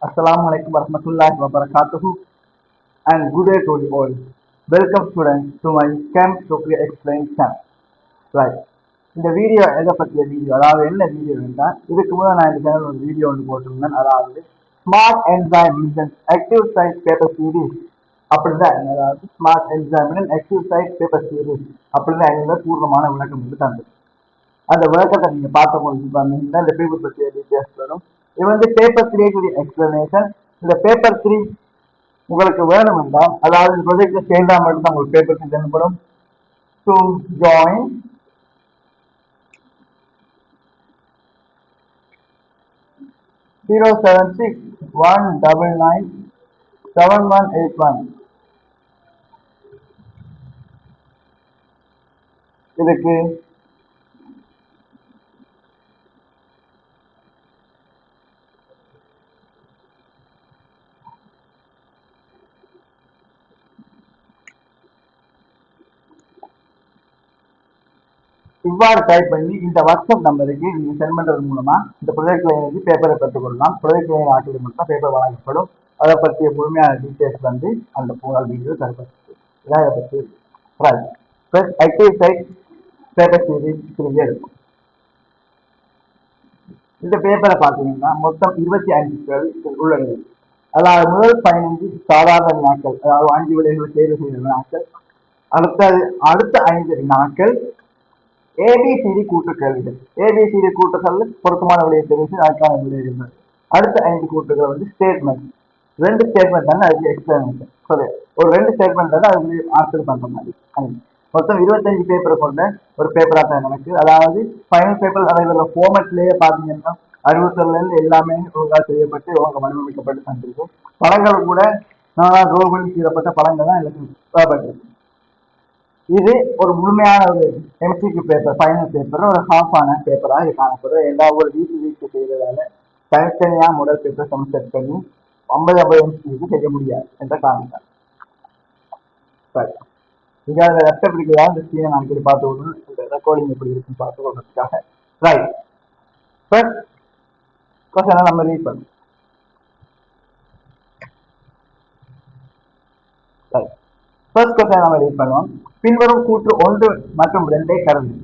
Assalamu alaikum warahmatullahi wabarakatuh and good day to you all. Welcome students to my Camp Sokri Explain channel. Right. இந்த video எதை பற்றிய video, அதாவது என்ன video என்றால், இதுக்கு முதல் நான் இந்த சேனல் ஒரு வீடியோ ஒன்று போட்டிருந்தேன். அதாவது smart enzyme mission active site paper series அப்படிதான், அதாவது smart enzyme active site paper series அப்படிதான் இதுல பூர்ணமான விளக்கம் வந்து தந்தது. அந்த விளக்கத்தை நீங்க பார்த்த போது இந்த பேப்பர் பற்றிய டீட்டெயில்ஸ் வரும். இது வந்து பேப்பர் 3 எக்ஸ்பிளனேஷன். இந்த பேப்பர் 3 உங்களுக்கு வேணும் என்றால், அதாவது இந்த ப்ரொஜெக்ட்ல சேர்ந்தா மட்டும்தான் உங்களுக்கு பேப்பர் 3 தேவைப்படும். டு ஜாயின் 076-199-7181 இதுக்கு இவ்வாறு டைப் பண்ணி இந்த வாட்ஸ்அப் நம்பருக்கு நீங்க சென்ட் பண்றது மூலமா இந்த ப்ரொஜெக்ட் லைனுக்கு பேப்பரை பெற்றுக்கொள்ளலாம். ப்ரொஜெக்ட் லைன் ஆட்களுக்கு மட்டும் பேப்பர் வழங்கப்படும். அதை பற்றிய முழுமையான டீட்டெயில்ஸ் வந்து அந்த வீடியோ தரப்பட்டு இதை பற்றி ஆக்டிவ் சைட் பேப்பர் சீரீஸ் இருக்கும். இந்த பேப்பரை பார்த்தீங்கன்னா மொத்தம் 25 உள்ளது. அதாவது முதல் 15 சாதாரண நாட்கள், அதாவது 5 விடைகள் தேர்வு செய்த நாட்கள். அடுத்த 5 நாட்கள் ஏபிசிடி கூட்டு கேள்விகள். ஏபிசிடி கூட்டுகள் பொருத்தமான விடையை தெரிவித்து அதுக்கான விடைகள். அடுத்த 5 கூட்டுகள் வந்து ஸ்டேட்மெண்ட். 2 ஸ்டேட்மெண்ட் தானே அதுக்கு எக்ஸ்பிளனேஷன். சரி, ஒரு 2 ஸ்டேட்மெண்ட் தானே அதுக்கு ஆன்சர் பண்ற மாதிரி. மொத்தம் 25 பேப்பரை கொண்ட ஒரு பேப்பரா தான் எனக்கு. அதாவது ஃபைனல் பேப்பர் அவைகளோட ஃபார்மேட்லயே பாத்தீங்கன்னா அறிவுறுத்தல இருந்து எல்லாமே ஒழுங்காக செய்யப்பட்டு ஒழுங்கு வடிவமைக்கப்பட்டு தந்திருக்கு. படங்கள் கூட நான் ரோல் பண்ணி செய்யப்பட்ட படங்கள் தான் எனக்கு தேவைப்பட்டிருக்கு. இது ஒரு முழுமையான ஒரு எம்சிக்கு பேப்பர், ஃபைனல் பேப்பர், ஒரு ஹாஃபான பேப்பராக இது காணப்படுது. எல்லா ஒரு வீக்கு செய்யறதால தனித்தனியா முதல் பேப்பர் செட் பண்ணி 50 எம்சிக்கு செய்ய முடியாது என்ற காரணம். சரி, இங்க அதை ரெப்ட் பிடிக்கிறதா இந்த சீனை நான் இப்படி பார்த்து விடணும், இந்த ரெக்கார்டிங் எப்படி இருக்குன்னு பார்த்து கொள்றதுக்காக. ரைட், ஃபர்ஸ்ட் கொஸ்டினை நம்ம ரீட் பண்ணுவோம். ரைட், ஃபர்ஸ்ட் கொஸ்டினை நம்ம ரீட் பண்ணுவோம். பின்வரும் கூற்று 1 மற்றும் 2 கருது.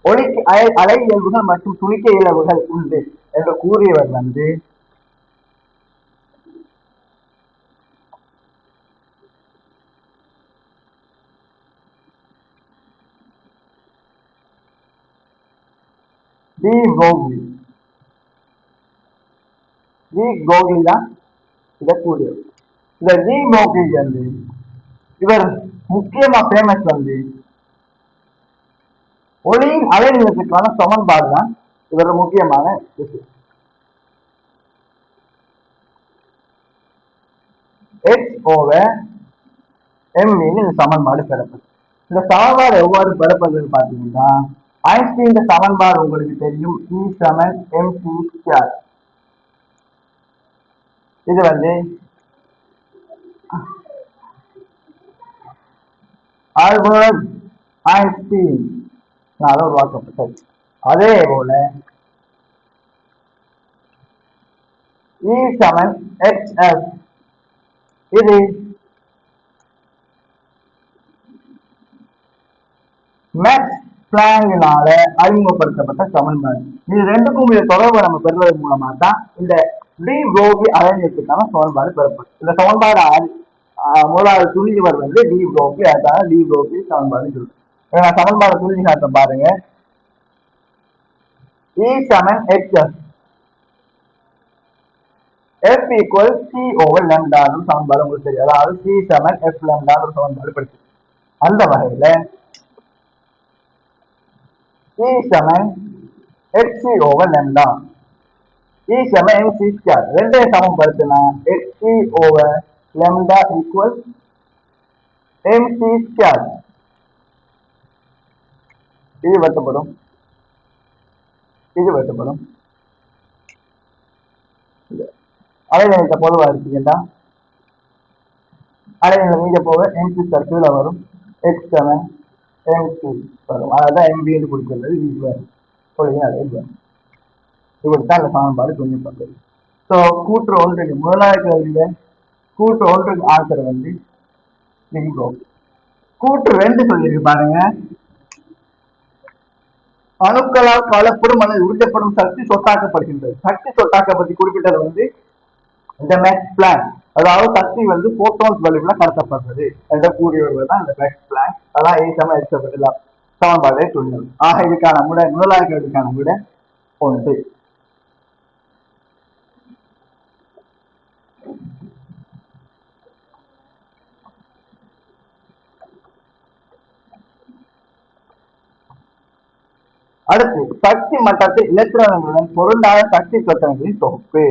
ஒளிக்கு அலை இயல்புகள் மற்றும் துணிக்க இயல்புகள் உண்டு என்று கூறியவர் வந்து டி கோக்லி தான் இதை கூறியவர். இந்த டி கோக்லி வந்து இவர் முக்கியமா ஃபேமஸ் வந்து ஒளியின் அலைநீளத்துக்கான சமன்பாடு தான் இவரோட முக்கியமான விஷயம். h/m இந்த சமன்பாடு பெறப்படும். இந்த சமன்பாடு எவ்வாறு பெறப்படுதுன்னு பாத்தீங்கன்னா, ஐன்ஸ்டீன் சமன்பாடு உங்களுக்கு தெரியும், E=mc². இது வந்து ஆல்பர்ட் ஐன்ஸ்டீன் உருவாக்கப்பட்டது. அதே போல E=hf இது மேக்ஸ் பிளாங்கினால அறிமுகப்படுத்தப்பட்ட சமன்பாடு. இது ரெண்டுக்கும் தொடர்பு நம்ம பெறுவது மூலமா தான் இந்த டி புரோகி அலைநீளத்துக்கான சமன்பாடு பெறப்படும். இந்த சமன்பாடு முதலாவது துணிவர் வந்து டி புரோகி, அதுக்கான டி புரோகி சமன்பாடு சொல்லுது. சமன்பாடு துணிஞ்சு காட்டம் பாருங்க. E=hf F=c/λ சமன்பாடு உங்களுக்கு தெரியும். அதாவது C=f(λ) ஒரு சமன்பாடு படிச்சு. அந்த வகையில E=hc/λ, E=mc². ரெண்டையும் சமப்படுத்தினா hc/λ mc². இது வெட்டப்படும், இது வெட்டப்படும். அலைநீளத்தை பொதுவா இருக்கீங்கன்னா அலைநீளம் இங்க போக mc சர்க்கிள் வரும், h7mc வரும். அதான் mb கொடுக்கிறது. இப்படித்தான் இந்த சமன்பாடு துணிப்பட்டது. ஸோ கூற்று ஒன்றுக்கு முதலாவது கேள்வியில கூற்று ஒன்றுக்கு ஆன்சர் வந்து பிங்கோ. கூற்று ரெண்டு சொல்லியிருக்கு பாருங்க, அணுக்களால் கலப்படும் அல்லது உறிஞ்சப்படும் சக்தி சொத்தாக்கப்படுகின்றது. சக்தி சொத்தாக்க பத்தி குறிப்பிட்டது வந்து இந்த மேக்ஸ் பிளான், அதாவது சக்தி வந்து போட்டோன்ஸ் வழிவுல கடத்தப்படுறது என்ற கூறியவர்கள் தான் இந்த மேக்ஸ் பிளான். அதான் சமன்பாடை சொன்னது. ஆக இதுக்கான விட முதலாவது கேள்விக்கான விட ஒன்று. அடுத்து சக்தி மட்டத்தில் எலக்ட்ரான்களுடன் பொருந்தாத சக்தி சொற்றங்களின் தொகுப்பு.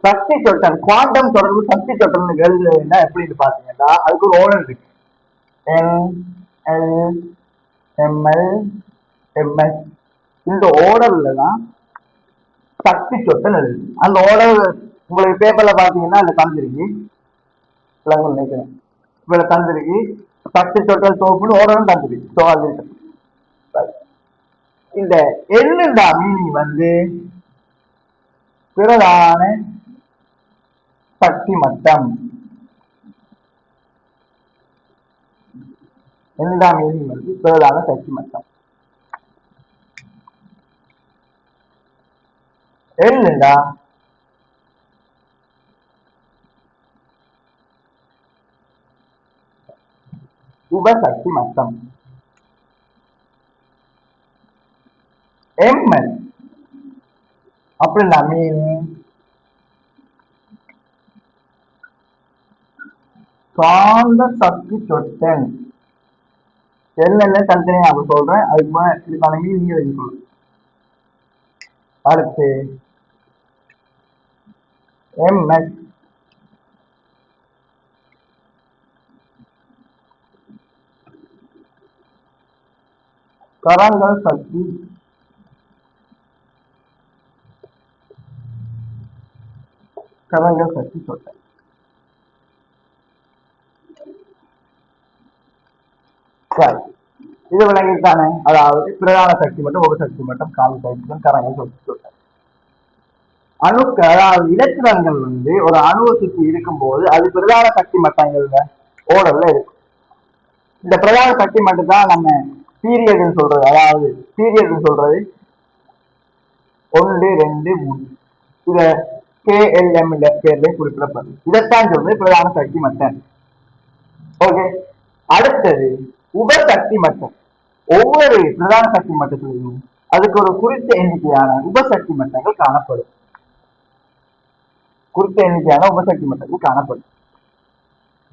சக்தி சொட்டன் குவாண்டம் தொடர்பு சக்தி சொட்டன் எழுதுனா எப்படின்னு பாத்தீங்கன்னா அதுக்கு ஒரு ஓர்டர் இருக்கு. NLML MS இந்த ஓர்டர்ல தான் சக்தி சொட்டன் எழுது. அந்த ஓர்டர் உங்களுக்கு பேப்பர்ல பாத்தீங்கன்னா அதுல தந்திருக்கு, நினைக்கிறேன் இவ்வளவு தந்திருக்கு. சக்தி சொட்டல் தொகுப்புன்னு ஓர்டரும் தந்திருக்கு. ஸோ அது இந்த எல்லுண்டா மீனிங் வந்து பிரதான சக்தி மட்டம். எல்லுண்டா மீனிங் வந்து பிரதான சக்தி மட்டம். எல்லுண்டா உபசக்தி மட்டம். எம்எல் அப்படின்னா மீனிங் காந்த சக்தி சொட்டன். எல்ல தனித்தனியா அப்ப சொல்றேன், அதுக்கு இதுக்கான மீனிங் சொல்றேன். அடுத்து MS கரங்கள் சக்தி கரங்கள் சக்தி சொட்டை. இது விளங்கித்தானே, அதாவது பிரதான சக்தி மட்டும் ஒரு சக்தி மட்டும் கால் சக்தி கரங்கள் சக்தி சொட்டை. அணுக்கள் அதாவது இலத்திரன்கள் வந்து ஒரு அணுவை சுற்றி இருக்கும் போது அது பிரதான சக்தி மட்டங்கள்ல ஓடல்ல இருக்கும். இந்த பிரதான சக்தி மட்டும் தான் நம்ம பீரியட்னு சொல்றது. அதாவது பீரியட்னு சொல்றது 1 2 3 இத KLM பேர்ல குறிப்பிடப்படுது. இதைத்தான் சொல்றது பிரதான சக்தி மட்டம். ஓகே, அடுத்தது உபசக்தி மட்டம். ஒவ்வொரு பிரதான சக்தி மட்டத்திலையும் அதுக்கு ஒரு குறித்த எண்ணிக்கையான உபசக்தி மட்டங்கள் காணப்படும். குறித்த எண்ணிக்கையான உபசக்தி மட்டங்கள் காணப்படும்.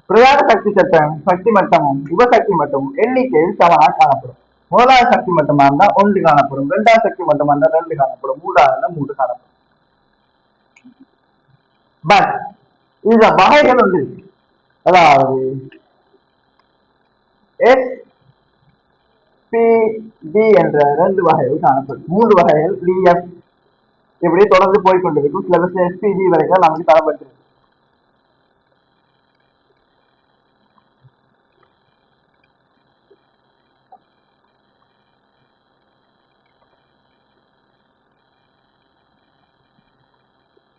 பிரதான சக்தி சக்தி மட்டமும் உபசக்தி மட்டமும் எண்ணிக்கையில் சமனாக காணப்படும். முதலாவது சக்தி மட்டமா இருந்தா 1 காணப்படும், இரண்டாவது சக்தி மட்டமா இருந்தா 2 காணப்படும், மூன்றாவது 3 காணப்படும். பட் இந்த வகைகள் வந்து அதாவது SPD என்ற 2 வகைகள் காணப்படும். 3 வகைகள் DF இப்படி தொடர்ந்து போய்கொண்டிருக்கும். சிலபஸ் SPD வரைக்கும் நமக்கு தரப்பட்டிருக்கு.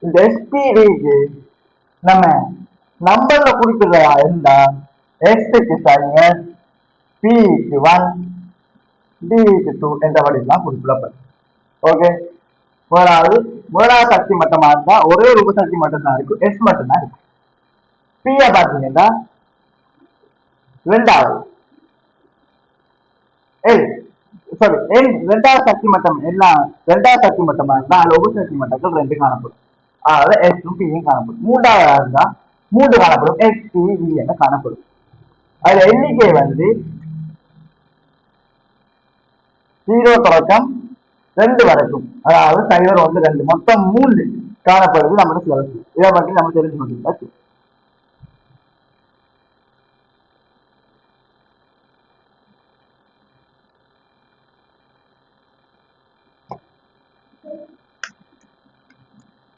இந்த SPD நம்ம நம்பர்ல குறிப்பிடுறதா இருந்தா Xக்கு சைன், Pக்கு 1, Dக்கு 2 என்ற வடிவெல்லாம் குறிப்பிடப்படும். ஓகே, முதலாவது சக்தி மட்டமா இருந்தா ஒரே ஒரு உபசக்தி மட்டும் தான் இருக்கும், S மட்டும் தான் இருக்கும். P பாத்தீங்கன்னா ரெண்டாவது ரெண்டாவது சக்தி மட்டம் எல்லாம் ரெண்டாவது சக்தி மட்டமா இருந்தா அதுல உபசக்தி மட்டங்கள் 2 காணப்படும். அதாவது எஸ்டும் பியும் காணப்படும். மூன்றாவது இருந்தா 3 காணப்படும், SPV என காணப்படும். அதுல எண்ணிக்கை வந்து 0 தொடக்கம் 2 வரைக்கும், அதாவது 0 1 2 மொத்தம் 3 காணப்படுது நம்ம சிலபஸ். இதை பற்றி நம்ம தெரிஞ்சு கொண்டிருக்கோம்.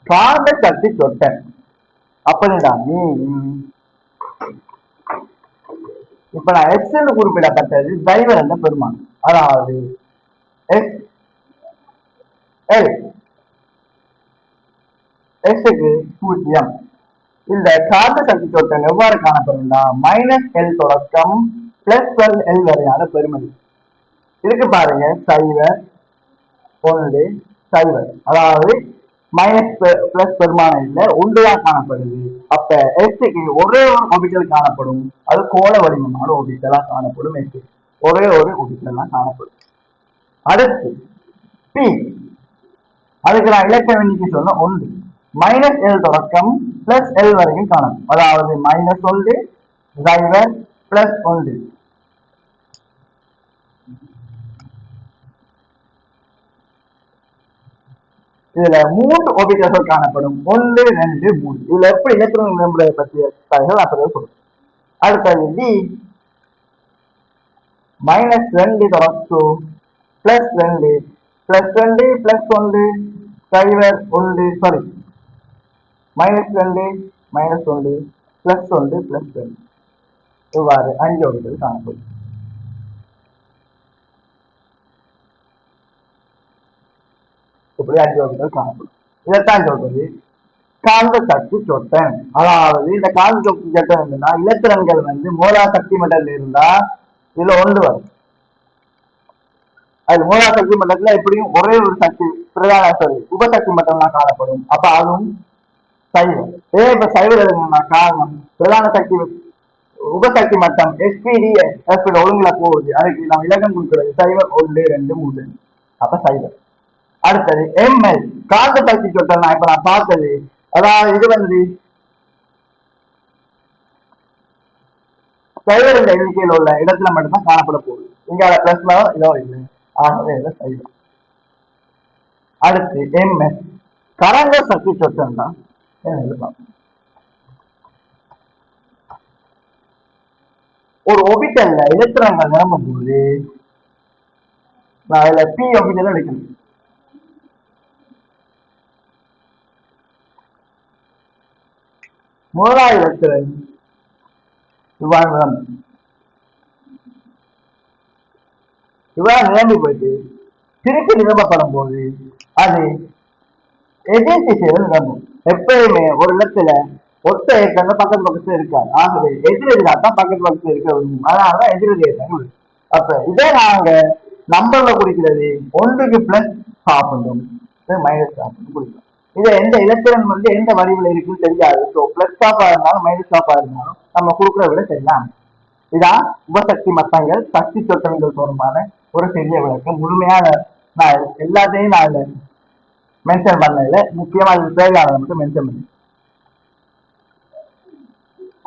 காந்த சக்தி சொட்டன் அப்படிதான் இப்ப நான் எக்ஸ்ன்னு குறிப்பிடப்பட்டது டைவர் என்ற பெருமான். அதாவது எஸ் எல் எஸ்க்கு 0. இந்த காந்த சக்தி தோட்டம் எவ்வாறு காணப்படும்னா -L தொடக்கம் +12L வரையான பெருமதி இதுக்கு பாருங்க 0 1 0, அதாவது மைனஸ் பிளஸ் பெருமானம் இல்ல ஒன்றுதான் காணப்படுது. அப்ப எஸ்க்கு ஒரே ஒரு ஒபிட்டல் காணப்படும், அது கோள வடிவமான ஒபிட்டலா காணப்படும். எஸ் ஒரே ஒரு ஒபிட்டல் தான் காணப்படும். அடுத்து பி, அதுக்கு நான் இலக்க எண்ணிக்கை சொன்ன 1 -L தொடக்கம் +L வரைக்கும் காணப்படும், அதாவது -1 0 +1. இதுல 3 ஒபிட்டல்கள் காணப்படும், 1 2 3. இதுல எப்படி எலக்ட்ரான் விளம்பரத்தை பற்றிய தகவல் அப்புறம் சொல்றோம். அடுத்தது டி -2 தொடக்கம் +2 +2 +1 0 1 சாரி -2 -1 +1 +2 இவ்வாறு 5 ஒபிட்டல் காணப்படும். இப்படி 5 ஒபிட்டல் காணப்படும். இதைத்தான் சொல்றது காந்த சக்தி சொட்டன். அதாவது இந்த காந்த சக்தி சொட்டன் என்னன்னா இலத்திரன்கள் மோலா சக்தி மட்டத்தில் இருந்தா இதுல 1 வரும். அது மோலா சக்தி மட்டத்துல எப்படியும் ஒரே ஒரு சக்தி பிரதான உபசக்தி மட்டம்லாம் காணப்படும். அப்ப அதுவும் சைவம். ஏன் இப்ப சைவம் எழுதுனா காரணம் பிரதான சக்தி உபசக்தி மட்டம் SPD ஒழுங்குல போகுது, அதுக்கு நம்ம இலக்கம் கொடுக்கிறது சைவம் 1 2 3. அப்ப சைவம். அடுத்தது ML காந்த சக்தி சொட்டன். இப்ப நான் பார்த்தது அதாவது இது சைவர் என்ற எண்ணிக்கையில் உள்ள இடத்துல மட்டும்தான் காணப்பட போகுது. இங்க பிளஸ்ல இதோ இல்லை, ஆகவே சைவர். அடுத்து MS கரங்க சக்தி சொட்டன் தான். ஒரு ஒபிட்டல்ல எலக்ட்ரான்கள் நிரம்பும் போது நான் இதுல பி ஒபிட்டல் எடுக்கணும். முதலாவது எலக்ட்ரான் இவ்வாறு நிரம்பி போயிட்டு திருப்பி நிரம்பப்படும் போது அது எதிர் திசையில் நிரம்பும். எப்பயுமே ஒரு இடத்துல ஒத்த இயக்கங்கள் பக்கத்து பக்கத்துல இருக்காது, ஆகவே எதிரெதிராத்தான் பக்கத்து பக்கத்துல இருக்க விரும்பும். அதனாலதான் எதிரெதி இயக்கங்கள். அப்ப இதே நாங்க நம்பர்ல குறிக்கிறது 1க்கு +12 -12 குறிக்கிறோம். இதை எந்த இலத்திரன் எந்த வடிவில் இருக்குன்னு தெரியாது. ஸோ +12 இருந்தாலும் -12 இருந்தாலும் நம்ம கொடுக்குற விட சரிதான். இதான் உபசக்தி மட்டங்கள் சக்தி சொட்டங்கள் தொடர்பான ஒரு பெரிய விளக்கம். முழுமையான நான் எல்லாத்தையும் நான் மென்ஷன் பண்ணல, முக்கியமா இது தேவையானதை மட்டும் மென்ஷன் பண்ணி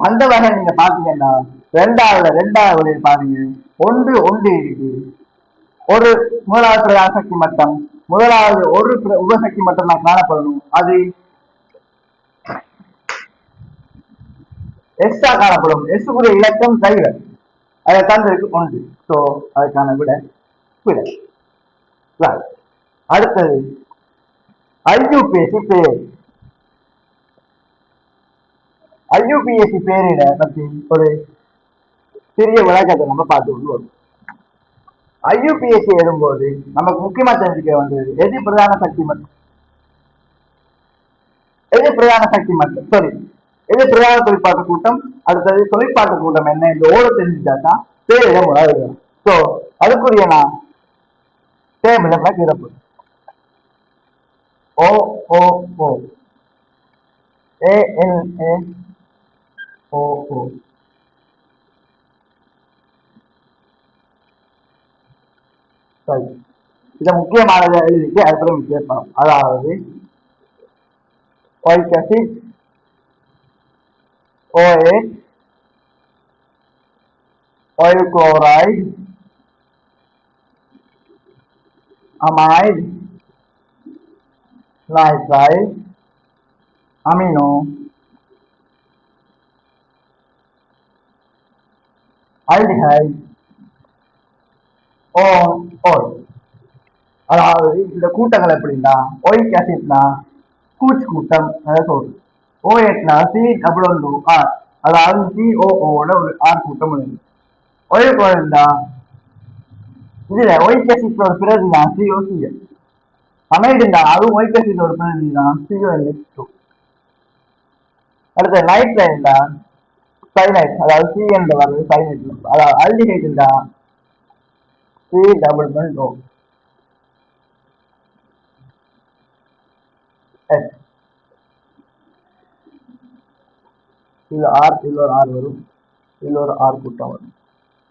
அந்த வகை நீங்க பாத்தீங்கன்னா ரெண்டாவது பாருங்க 1 1 இருக்கு. ஒரு முதலாவது பிரதான சக்தி மட்டம், முதலாவது ஒரு உபசக்தி மட்டம் நான் காணப்படணும், அது எஸ்ஸா காணப்படும். எஸ்ஸுக்குரிய இலக்கம் சைவர், அதை தந்திருக்கு 1. ஸோ அதுக்கான விட அடுத்தது ஐயூபிஎஸ்சி பேர். ஐயூபிஎஸ்சி பேரிட பற்றி ஒரு சிறிய விளக்கத்தை நம்ம பார்த்துக்கொண்டு வரும். ஐயூபிஎஸ்சி எழுதும்போது நமக்கு முக்கியமா தெரிஞ்சுக்க வேண்டியது எது பிரதான சக்தி மட்டும், எது பிரதான தொழிற்பாட்டு கூட்டம், அடுத்தது தொழிற்பாட்டு கூட்டம் என்ன, இந்த ஓட தெரிஞ்சுட்டாதான் பேரிட முதலாவது. ஸோ அதுக்குரிய நான் டேபிள் சிறப்பு OOO ANAOO இதை முக்கியமானதை எழுதிட்டு அதுக்கப்புறம் கேட்போம். அதாவது oic acid OH oil chloride amide nitrile amino aldehyde on. அதாவது இந்த கூட்டங்கள் எப்படின்னா ஒயிக் ஆசிட்னா கூச் கூட்டம் சொல்றது, OHனா COO அதாவது COOட ஒரு R கூட்டம் உள்ளது. ஒயிக் இருந்தா இதுல ஒயிட் ஆசிட் ஒரு பிரதி தான் சிஓசிஎல். அமைடுண்டா அதுவும் ஒயிட் ஆசிட் ஒரு பிரதி தான் சிஓஎன்ஹெச்2. அடுத்த நைட்ரைன் தான் சைனைட், அதாவது சிஎன் வருது சைனைட். அதாவது ஆல்டிஹைட் தான் C double bond O yes. இது ஆர், இதுல ஒரு ஆர் வரும், இதுல ஒரு ஆர் கூட்டம் வரும்.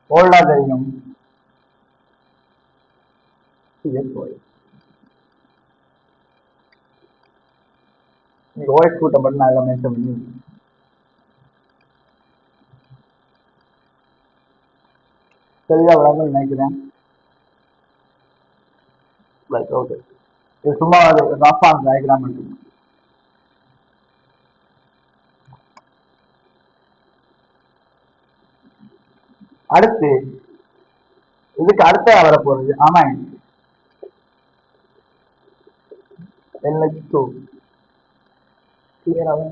ஓல்டா தெரியும் சிஎஸ்ஓஎஸ். நீங்க ஓஎஸ் கூட்டம் பண்ணி நான் எல்லாம் மென்ஷன் பண்ணி தெளிவா விளங்கன்னு நினைக்கிறேன். ஓகே, இது சும்மா ரஃப் ஆன் டயக்ராம் இருக்கு. அடுத்து இதுக்கு அடுத்த வர போறது அமைன் NH2. கிளியராக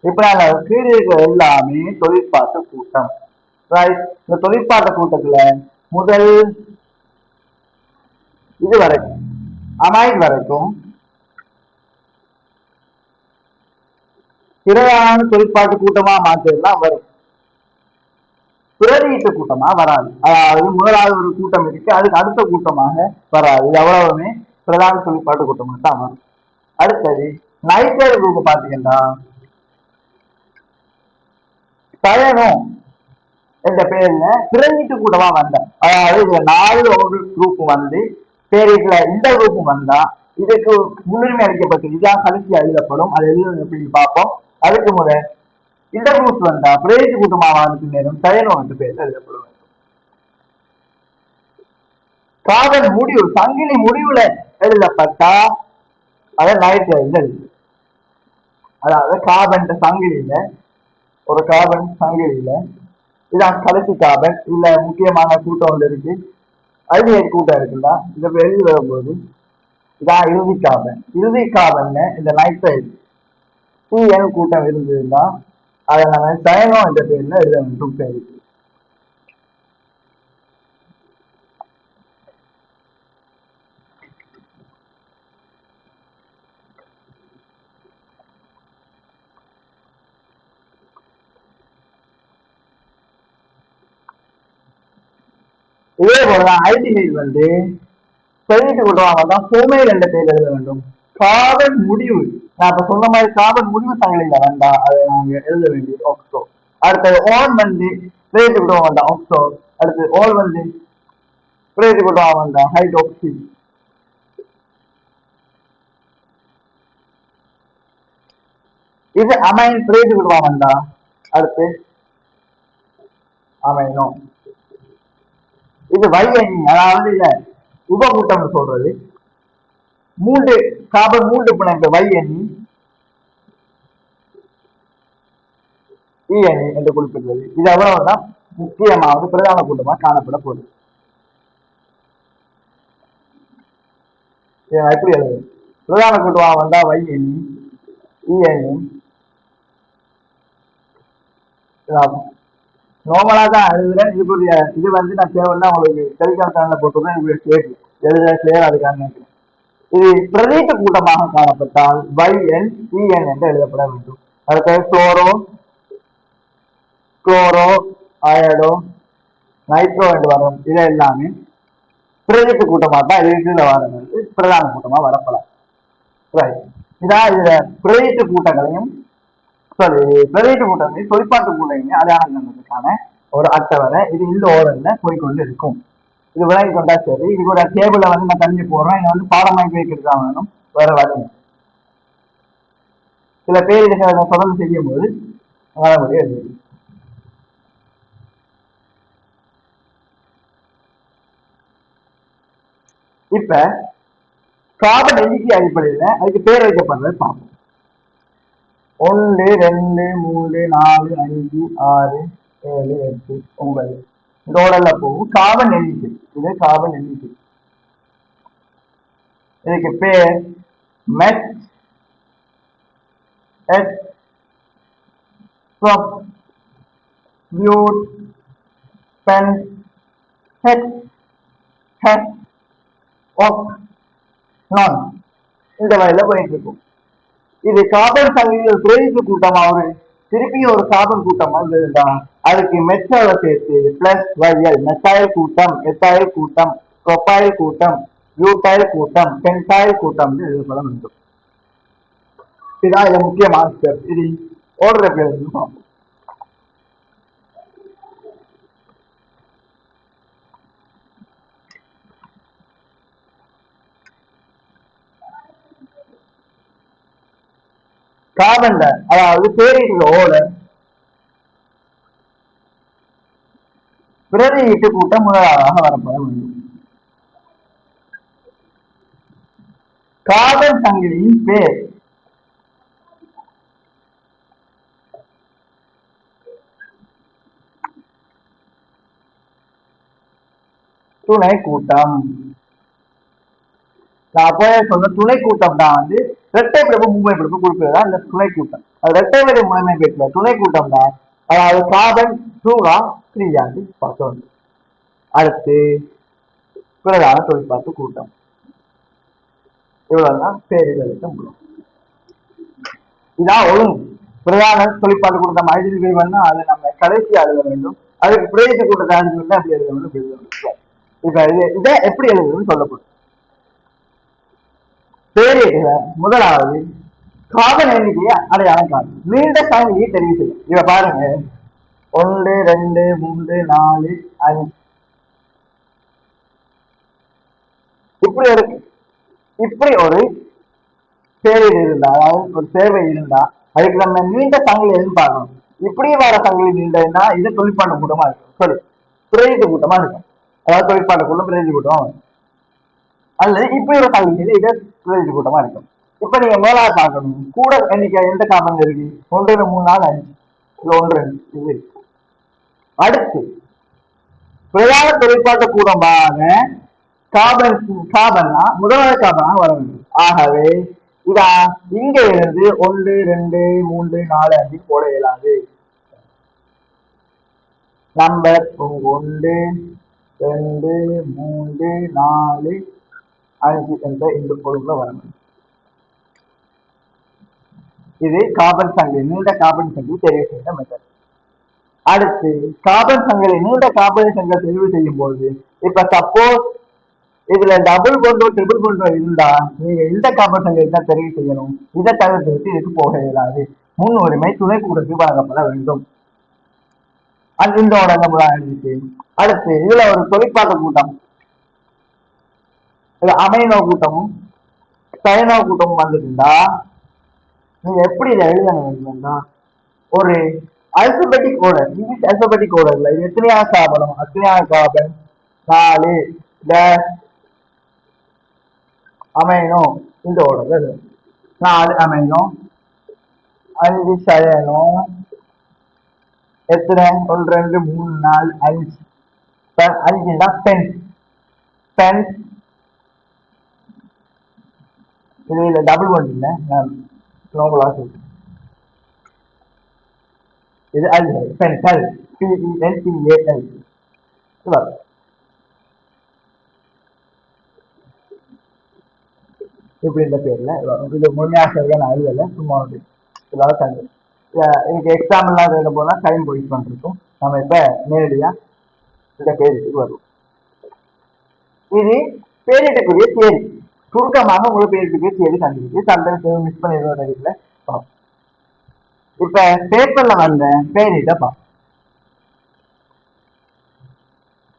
இப்ப நாங்க கீழே இருக்கிற எல்லாமே தொழிற்பாட்டு கூட்டம். இந்த தொழிற்பாட்டு கூட்டத்துல முதல் இது வரைக்கும் அமைன் வரைக்கும் பிரதான தொழிற்பாட்டு கூட்டமா மாற்றதுதான் வரும், பிரதியீட்டு கூட்டமா வராது. அதாவது முதலாவது ஒரு கூட்டம் இருக்கு, அதுக்கு அடுத்த கூட்டமாக வராது. இது எவ்வளவுமே பிரதான தொழிற்பாட்டு கூட்டமா தான் வரும். அடுத்தது நைட்ரேட் குரூப் பாத்தீங்கன்னா பயணம் என்ற பேர்ல பிரதியீட்டு கூட்டமா வந்த, அதாவது இதுல 4 ஒரு குரூப் வந்து பேருக்குல இந்த குரூப் வந்தா இதுக்கு முன்னுரிமை அளிக்கப்பட்டு இதான் கடைசியா எழுதப்படும். அது எழுத எப்படி பார்ப்போம். அதுக்கு முதல் இந்த குரூப் வந்தா பிரதியீட்டு கூட்டமாக நேரம் பயணம் என்ற பேர்ல எழுதப்படும். காதல் முடிவு சங்கிலி முடிவுல எழுதப்பட்டா அதை நைட்ரேட் எழுது. அதாவது கார்பன் சங்கிலியில ஒரு கார்பன் சங்கிலியில இதான் கடைசி கார்பன், இல்ல முக்கியமான கூட்டம் ஒன்று இருக்கு, அல்டிஹைட் கூட்டம் இருக்குல்ல, இதை எழுதி வரும்போது இதான் இறுதி கார்பன். இறுதி கார்பன்ல இந்த நைட்ரைட் சிஎன் கூட்டம் இருந்ததுன்னா அதை நம்ம சயனோ என்ற பேர்ல எழுத வேண்டும். பேரு இதே போலதான் ஆல்டிஹைட் வந்து சொல்லிட்டு கொள்வாங்க தான் ஃபோமைல் என்ற பேர் எழுத வேண்டும். கார்பன் முடிவு நான் இப்ப சொன்ன மாதிரி கார்பன் முடிவு சங்கிலியில வேண்டாம், அதை நாங்க எழுத வேண்டியது ஆக்சோ. அடுத்தது ஓன் வந்து பிரேட்டு விடுவோம் வேண்டாம் ஆக்சோ. அடுத்து ஓல் வந்து பிரேட்டு விடுவோம் வேண்டாம் ஹைட்ரோக்சி. இது அமைன் பிரேட்டு விடுவோம் வேண்டாம். அடுத்து அமைனோ இது வையணி, அதாவது இல்ல உபகூட்டம் சொல்றது. 3 கார்பன் 3 பிணைப்பு வையணி ஈயணி என்று குறிப்பிடுவது. இது அவ்வளவுதான் முக்கியமாக பிரதான கூட்டமா காணப்பட போகுது. எப்படி எழுது பிரதான கூட்டமா வந்தா வையணி ஈயணி நார்மலா தான் எழுதுறேன். இதுக்குரிய இது வந்து நான் தேவைன்னா உங்களுக்கு டெலிகிராம் சேனல்ல போட்டுருக்கேன், எழுத கிளியர் அதுக்காக நினைக்கிறேன். இது பிரதீட்டு கூட்டமாக காணப்பட்டால் வைஎன் சிஎன் என்று எழுதப்பட வேண்டும். அடுத்து குளோரோ குளோரோ அயடோ நைட்ரோ என்று வரும். இது எல்லாமே பிரதீட்டு கூட்டமாக தான் இதுல வர்றது, பிரதான கூட்டமா வரப்படாது. இதான் இதுல பிரதீட்டு கூட்டங்களையும் பிரதீட்டு கூட்டங்களையும் தொழிற்பாட்டு கூட்டங்களையும் அடையாளம் கண்டதுக்கான ஒரு அட்டவணை இது இந்த ஓரல்ல போய்கொண்டு இருக்கும். இது விளங்கி கொண்டா சரி. இதுக்கு ஒரு டேபிள வந்து நான் தள்ளி போடுறேன், இதை வந்து பாடமாக்கி வைக்கிறதா வேணும், வேற வழி. சில பேர் இதை தொடர்ந்து செய்யும் போது வர முடியாது. இப்ப கார்பன் எண்ணிக்கை அடிப்படையில அதுக்கு பேர் வைக்கப்படுறது பார்ப்போம். 1 2 3 4 5 6 7 8 9 இந்த ஓடல்ல போகும் கார்பன் எண்ணிக்கை. இது கார்பன் எண்ணிக்கை. இதுக்கு பேர் meth eth prop but pent ஹெட் ஹெட் ஒக் நான் இந்த வழியில போயிட்டு இருக்கும். இது கார்பன் சங்கிலியில் பிரதிப்பு கூட்டம் அவரு திருப்பியும் ஒரு கார்பன் கூட்டம் வந்ததுண்டா அதுக்கு மெத்தால சேர்த்து பிளஸ் வையல் மெத்தாயில் கூட்டம் எத்தாயில் கூட்டம் ப்ரொப்பைல் கூட்டம் பியூட்டைல் கூட்டம் பென்டைல் கூட்டம் எழுதப்பட வேண்டும். இதுதான் இதுல முக்கியமான ஸ்டெப். இது ஓடுற பேர் கார்பன்ல அதாவது பேரிடுற ஓட பிரதியீட்டு கூட்டம் முதலாவதாக வரப்பட வேண்டும். கார்பன் சங்கிலியின் பேர் துணை கூட்டம். நான் அப்போவே சொன்ன துணை கூட்டம் தான் வந்து இரட்டை பிறப்பு மும்பை பிறப்பு குறிப்பிடுறதா இந்த துணை கூட்டம். அது இரட்டை வரை முழுமை பெற்ற துணை கூட்டம் தான். அதாவது கார்பன் டூவா த்ரீயாண்டு பார்த்தோம். அடுத்து பிரதான தொழிற்பாட்டு கூட்டம். இவ்வளவுதான் பேரிடருக்கு முடியும். இதான் ஒழுங்கு. பிரதான தொழிற்பாட்டு கூட்டம் ஐந்து வேணும்னா அதை நம்ம கடைசியா எழுத வேண்டும். அதுக்கு பிரதேச கூட்டத்தை அஞ்சு அப்படி எழுத வேண்டும். இப்ப இதை எப்படி எழுதுன்னு சொல்லப்படும். பேரிடுல முதலாவது கார்பன் எண்ணிக்கையை அடையாளம் காணும். நீண்ட சங்கிலியை தெரிவு செய்யும். இவ பாருங்க 1 2 3 4 5 இப்படி ஒரு இப்படி ஒரு பேரிடு இருந்தா அதாவது ஒரு சேவை இருந்தா அதுக்கு நம்ம நீண்ட சங்கிலி எதுன்னு பார்க்கணும். இப்படி வர சங்கிலி நீண்டதுன்னா இது தொழிற்பாட்டு கூட்டமா இருக்கும். சரி பிரதிநிதி கூட்டமா இருக்கும். அதாவது தொழிற்பாட்டு கூட்டம் பிரதிநிதி கூட்டமா இருக்கும். அல்லது இப்படி ஒரு சங்கிலி இது பிரதிநிதி கூட்டமா இருக்கும். இப்ப நீங்க மேலாக பார்க்கணும் கூட எண்ணிக்கை எந்த காரணம் இருக்கு 1 2 3 4 5 இது 1 2 இது. அடுத்து பிரதான தொழிற்பாட்டு கூடமாக கார்பன்னா முதலாவது கார்பனாக வர வேண்டும். ஆகவே இதா இங்க இருந்து 1 2 3 4 5 போட இயலாது. நம்பர் 1 2 3 4 5 என்ற இந்த பொருள்ல வரணும். இது கார்பன் சங்கிலி நீண்ட கார்பன் சங்கிலி தெரிவு செய்த மெத்தட். அடுத்து கார்பன் சங்கிலி நீண்ட கார்பன் சங்கிலி தெரிவு செய்யும் போது இப்ப சப்போஸ் இதுல டபுள் போன்றோ ட்ரிபிள் போன்றோ இருந்தா நீங்க இந்த கார்பன் சங்கிலி தான் தெரிவு செய்யணும். இதை தவிர்த்து விட்டு இதுக்கு போக இயலாது. முன்னுரிமை துணை கூட்டத்துக்கு வழங்கப்பட வேண்டும். அது இந்த இருந்துச்சு. அடுத்து இதுல ஒரு தொழிற்பாட்டு கூட்டம் அமைனோ கூட்டமும் சைனோ கூட்டமும் வந்துருந்தா நீங்க எப்படி இதை எழுதணும்னா ஒரு அல்பபெட்டிக் ஓர்டர் இங்கிலீஷ் அல்பபெட்டிக் ஓர்டர்ல இது எத்தனையாக கார்பனும் அத்தனையாக கார்பன் 4 அமைனோ இந்த ஓர்டர்ல 4 அமைனோ 5 சயனோ எத்தனை 1 2 3 4 5 5 தான் பென்ஸ் பென்ஸ் இதுல டபுள் ஒன் இல்லை இது அல்கஹைட் பென்சல் PENTAL இப்படி இந்த பேர்ல இது முழுமையாக நான் எழுதல சும்மா இதாவது தங்கு எனக்கு எக்ஸாம்பிள்லாம் எழுத போனா டைம் போயிட்டு பண்ணிருக்கும். நம்ம இப்ப நேரடியா இந்த பேருக்கு வருவோம். இது பேரிடக்கூடிய தியரி சுருக்கமாக உங்களுக்கு பேரிடக்கூடிய தியரி கண்டுபிடிச்சு சம்டைம்ஸ் மிஸ் பண்ணிடுவோம். இப்ப பேப்பர்ல வந்த பேரிட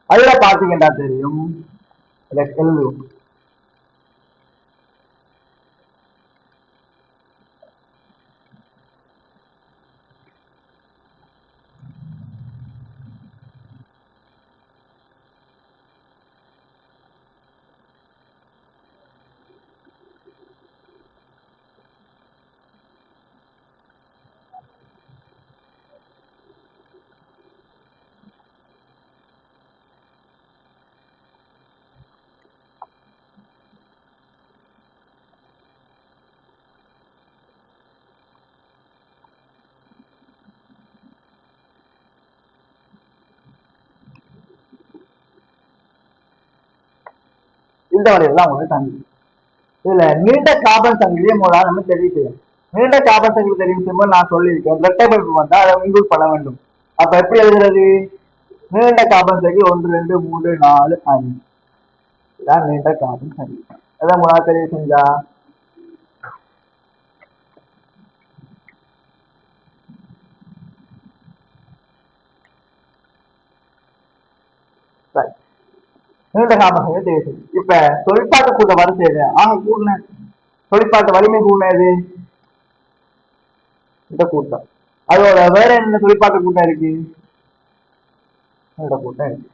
அதுல பாத்தீங்கன்னா தெரியும் எழுதுவோம். இந்த வழியில தான் உங்களுக்கு தங்கி. இதுல நீண்ட கார்பன் சங்கிலியே மூலம் நம்ம தெரிவு செய்யும். நீண்ட கார்பன் சங்கிலி தெரிவு செய்யும்போது நான் சொல்லியிருக்கேன், இரட்டை பிணைப்பு வந்தா அதை இன்க்ளூட் பண்ண வேண்டும். அப்ப எப்படி எழுதுறது? நீண்ட கார்பன் சங்கிலி 1 2 3 4 5 இதான் நீண்ட கார்பன் சங்கிலி. அதான் மூணாவது தெரிவு செஞ்சா நீண்ட கார்பன் சங்கிலி தெரிவு செய்யும். இப்ப தொழிற்பாட்டு கூட்ட வரிசையில கூடின தொழிற்பாட்டு வலிமை கூடினது இந்த கூட்டம். அதோட வேற என்ன தொழிற்பாட்டு கூட்டம் இருக்கு? இந்த கூட்டம் இருக்கு.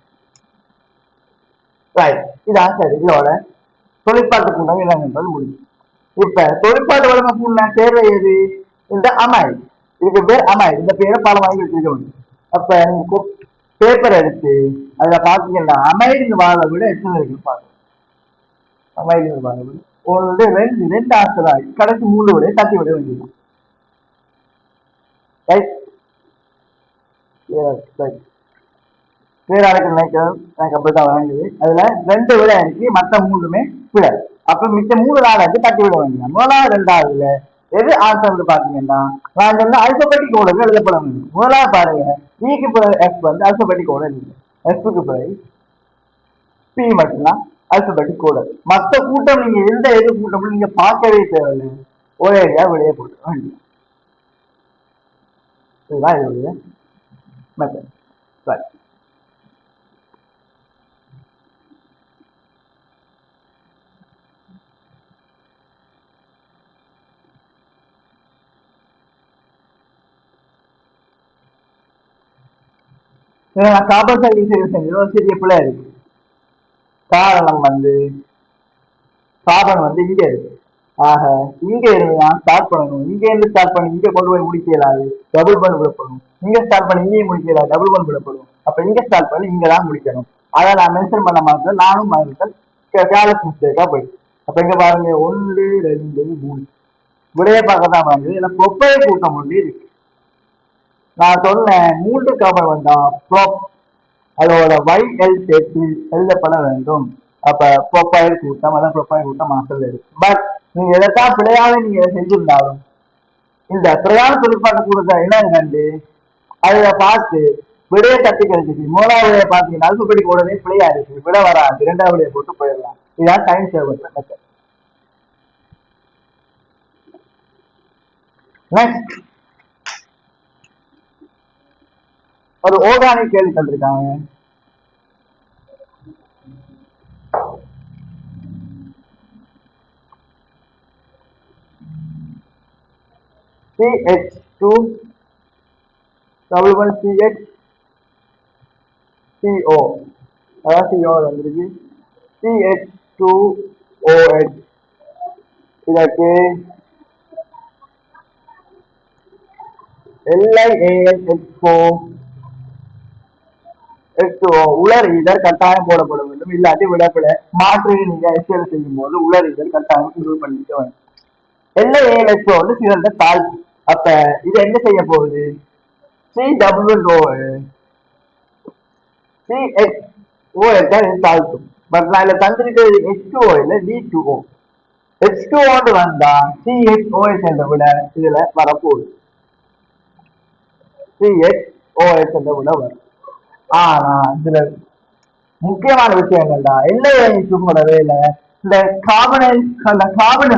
இதான் சரி. இதோட தொழிற்பாட்டு கூட்டம் இளங்கன்றது முடியும். இப்ப தொழிற்பாட்டு வலிமை கூடின தேர்வை எது? இந்த அமைடு. இதுக்கு பேர் அமைடு. இந்த பேரை பல வாங்கி வச்சிருக்க வேண்டும். அப்ப நீங்க பேப்பர் எடுத்து அதுல பாத்தீங்கன்னா அமைடு வாழ விட எத்தனை இருக்குன்னு பாருங்க. அமைடு வாழ விட ஒரு ரெண்டு ஆன்சர் ஆகி கடைசி 3 விட தட்டி விட வேண்டியது. பேராளுக்கு நினைக்கிறது எனக்கு அப்படிதான் வாங்குது. அதுல 2 விட இருக்கு, மற்ற 3மே விட. அப்ப மிச்ச 3 நாளைக்கு தட்டி விட வேண்டிய. முதலாவது 2வதுல எது ஆன்சர் பாத்தீங்கன்னா நான் சொன்ன அல்பபெட்டிக் ஓர்டர் எழுதப்பட வேண்டும். முதலாவது பாருங்க, இக்கு பிறகு எஃப் வந்து அல்பபெட்டிக் ஓர்டர் இல்லை, எஃப்க்கு பிறகு பி மட்டும்தான் அல்பபெட்டிக் ஓர்டர். மற்ற கூட்டம் நீங்க எது கூட்டம் நீங்க பார்க்கவே தேவையில்லை, ஒரே வெளியே போட்டு வேண்டிய. இதுதான் இதோடைய மெத்தட். ரைட். கார்பன் சல்ஃபைடு ஒரு சிறிய பிள்ளை இருக்கு. காரணம் வந்து கார்பன் வந்து இங்க இருக்கு. ஆக இங்க இருந்து தான் ஸ்டார்ட் பண்ணணும். இங்க இருந்து ஸ்டார்ட் பண்ணி இங்க கொண்டு போய் முடிக்கலாது, டபுள் பண்ட் விடப்படும். இங்க ஸ்டார்ட் பண்ணி இங்கேயும் முடிக்கலாது, டபுள் பண்ட் விடப்படும். அப்ப இங்க ஸ்டார்ட் பண்ணி இங்க தான் முடிக்கணும். அதை நான் மென்ஷன் பண்ண மாட்டேன், நானும் கேலஸ் மிஸ்டேக்கா போயிடுச்சு. அப்ப இங்க பாருங்க 1 2 3 விடைய பார்க்க தான் வாங்குது. இதுல ப்ரொஃபைல் கூட்டம் ஒன்று இருக்கு. நான் சொன்னேன் 3 கார்பன் வந்தா ப்ரோப் அதோட YL சேர்த்து எழுதப்பட வேண்டும். அப்ப ப்ரொஃபைல் கூட்டம், அதான் ப்ரொஃபைல் கூட்டம் மாசல் இருக்கு. பட் நீங்க எதைத்தான் பிழையாக நீங்க செஞ்சிருந்தாலும் இந்த பிரயாண தொழிற்பாட்டு கூட்டத்தை என்ன கண்டு அதுல பார்த்து விடையை தட்டி கிடைச்சிச்சு. மூணாவது பாத்தீங்கன்னா அல்பபெட்டிக் ஓடவே பிழையா இருக்கு, விட வராது, 2வது விடையை போட்டு போயிடலாம். இதான் டைம் சேவர் மெத்தட். நெக்ஸ்ட் ஒரு ஆர்கானிக் கேள்வி தந்திருக்காங்க. CH2 CH CO, அதான் CO வந்துருக்கு. CH2OH இதற்கு LiAlH4 H2O உலர் ஈதர் கட்டாயம் போடப்பட வேண்டும். இல்லாட்டி விடப்பட மாற்று நீங்க எஸ்எல் செய்யும் போது உலர் ஈதர் கட்டாயம் இன்க்ளூட் பண்ணிக்க வேண்டும். LiAlH4 வந்து சிறந்த தாழ்வு. அப்ப இது என்ன செய்ய போகுது? CHOH தான் தாழ்த்தும். பட் நான் இதுல தந்திருக்கிறது H2O இல்ல D2O. H2O வந்தா CHOH என்ற விட இதுல வரப்போகுது. CHOH என்ற விட வரும். ஆனா இதுல முக்கியமான விஷயம் என்னன்னா LiAlH4 வேலை இந்த கார்பனை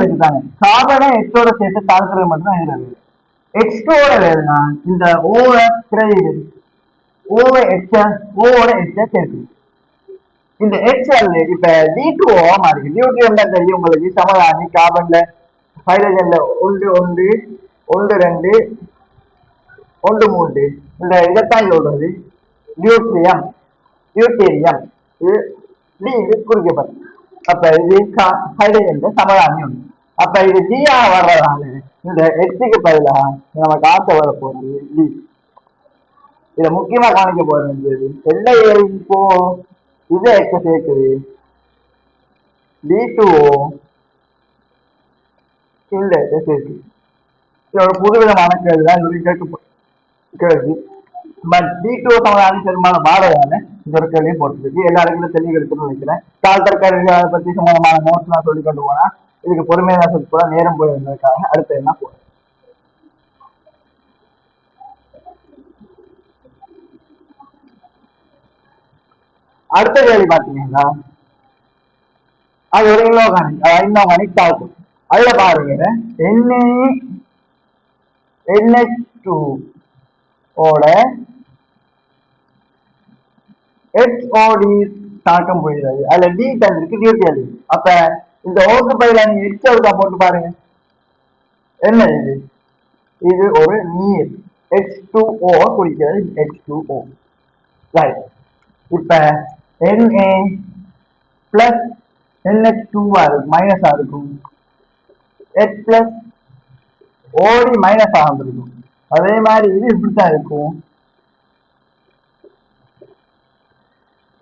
இருக்குதாங்க, கார்பனை எச்சோட சேர்த்து தாழ்த்துறது மட்டும்தான் இருக்கிறது. H2O வேலைனா இந்த ஓட சேர்த்து இந்த HL இப்ப D2O மாறிக்கு. நியூட்ரியன் தான் தெரியும் உங்களுக்கு, சமதானி கார்பன்ல ஹைட்ரஜன்ல 1 1 1 2 1 3 இந்த இதைத்தான் சொல்றது டியூட்டீரியம். இது குறிக்கப்படும். அப்ப இது ஹைட்ரஜன் சமதானி ஒன்று. அப்ப இது டியா வர்றதால இந்த எச்சுக்கு பதிலாக நம்ம காத்த வர போறது டி. இத முக்கியமா கவனிக்க போறது இப்போ இது எச்ச சேர்க்குது D2O இந்த சேர்க்கு. இது ஒரு புதுவிதமான கேள்விதான் கேள்வி. பட் D2 சமதான பெரும்பாலும் பாடகான இந்த ஒரு கேள்வியும் போட்டுருக்கு. எல்லாருக்கும் தெளிவு இருக்குன்னு நினைக்கிறேன். கால் தற்காலிக பத்தி சம்பந்தமான நோட்ஸ் நான் சொல்லி கொண்டு போனா இதுக்கு பொறுமையான சொல்லி போல நேரம் போயிருந்ததுக்காக அடுத்த என்ன போறேன். அடுத்த கேள்வி பாத்தீங்கன்னா அது ஒரு இன்ஆர்கானிக் டாபிக். அதுல பாருங்க NH2 ஓட HOD தாக்கம் போயிடுது. அதுல D தந்திருக்கு டியூட்டி அது. அப்ப இந்த ஓட்டு பயில நீங்க எக்ஸ்ட்ரா போட்டு பாருங்க என்ன இது. இது ஒரு நீர் H2O குடிக்கிறது H2O ரைட். இப்ப Na பிளஸ் NH2 இருக்கும் மைனஸா இருக்கும் H பிளஸ் OD மைனஸ் ஆகிருக்கும். அதே மாதிரி இது இப்படித்தான் இருக்கும்.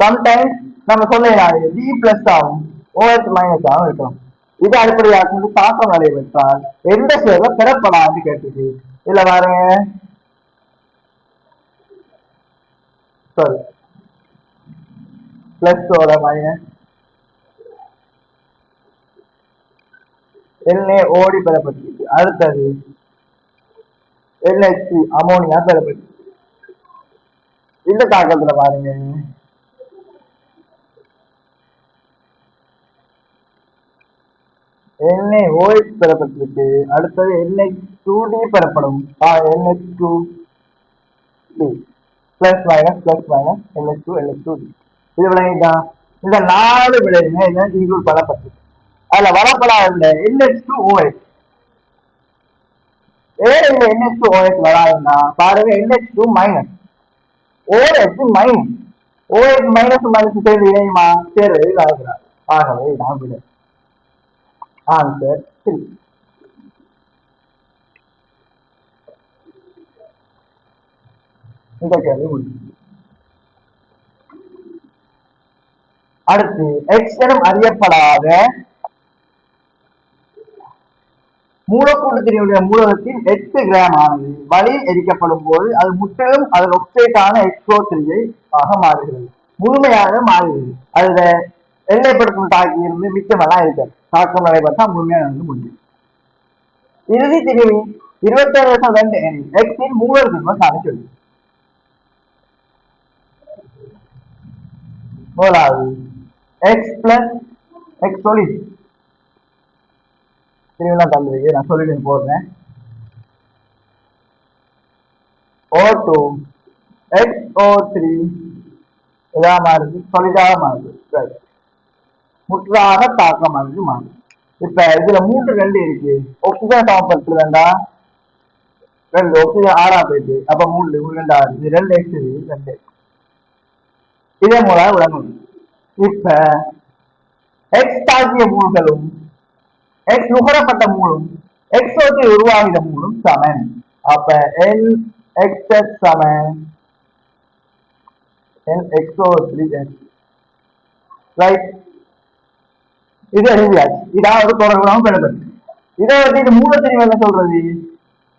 சம்டைம்ஸ் நம்ம சொல்லலாம் D பிளஸ் ஆகும் OH மைனஸ் ஆகும் இருக்கும். இது அடிப்படையாக தாக்கம் நடைபெற்றால் எந்த சேர்வை பெறப்படாது கேட்டுச்சு. இதுல பாருங்க சாரி பிளஸ் ஓட மைனஸ் NaOD பெறப்பட்டிருக்கு. அடுத்தது NH3 அமோனியா பெறப்பட்டிருக்கு. இந்த தாக்கத்துல பாருங்க NaOH பெறப்பட்டிருக்கு. அடுத்தது NH2D பெறப்படும். NH2D plus minus NH2D. இது விளையாட்டா இந்த 4 விளைவுங்க இன்க்ளூட் பண்ணப்பட்டிருக்கு. அதுல வரப்படாத NH2OH ஏன் இந்த NH2OH வராதுன்னா பாருங்க NH2 minus OH minus OH minus minus சேர்ந்து இணையுமா சேர்றது ஆகிறார். ஆகவே நான் விட ஆன்சர் 3. இந்த கேள்வி முடிஞ்சு. அடுத்து எக்ஸ் எனும் அறியப்படாத மூலக்கூட்டத்தினுடைய மூலகத்தின் 8 கிராம் ஆனது வழியில் எரிக்கப்படும் போது அது முற்றிலும் அதன் ஒக்சைட்டான XO3 ஆக மாறுகிறது. முழுமையாக மாறுகிறது. அதுல எல்லைப்படுத்தும் தாக்கி இருந்து மிச்சமெல்லாம் இருக்காது. தாக்கம் நடைபெற்றா முழுமையாக வந்து முடியும். இறுதி திணிவி 27 எக்ஸின் மூலர் திண்மம் காண முதலாவது எக்ஸ் பிளஸ் எக்ஸ் சொல்லி திருவிழா தந்திருக்கு. நான் சொல்லிட்டு போடுறேன். O2 XO3 இதா மாறுது சொல்லிதாக மாறுது முற்றாக தாக்கம் மாறுது. இப்ப இதுல 3 இருக்கு. ஆக்சிஜன் சமப்பட்டு வேண்டா 2 ஆக்சிஜன் 6 போயிட்டு அப்ப 3 2 6 இது 2 எக்ஸ் 2 இதே மூல விளங்கும். இப்ப எக்ஸ் தாக்கிய மூல்களும் எக்ஸ் நுகரப்பட்ட மூலம் எக்ஸோக்கு உருவாகிற மூலம் சமன். அப்ப NXX சமன் NXO3X ரைட். இது எழுதியாச்சு. இதாவது தொடர்பு பெறப்பட்டு இதை வந்து இது மூலத்திரிவு என்ன சொல்றது.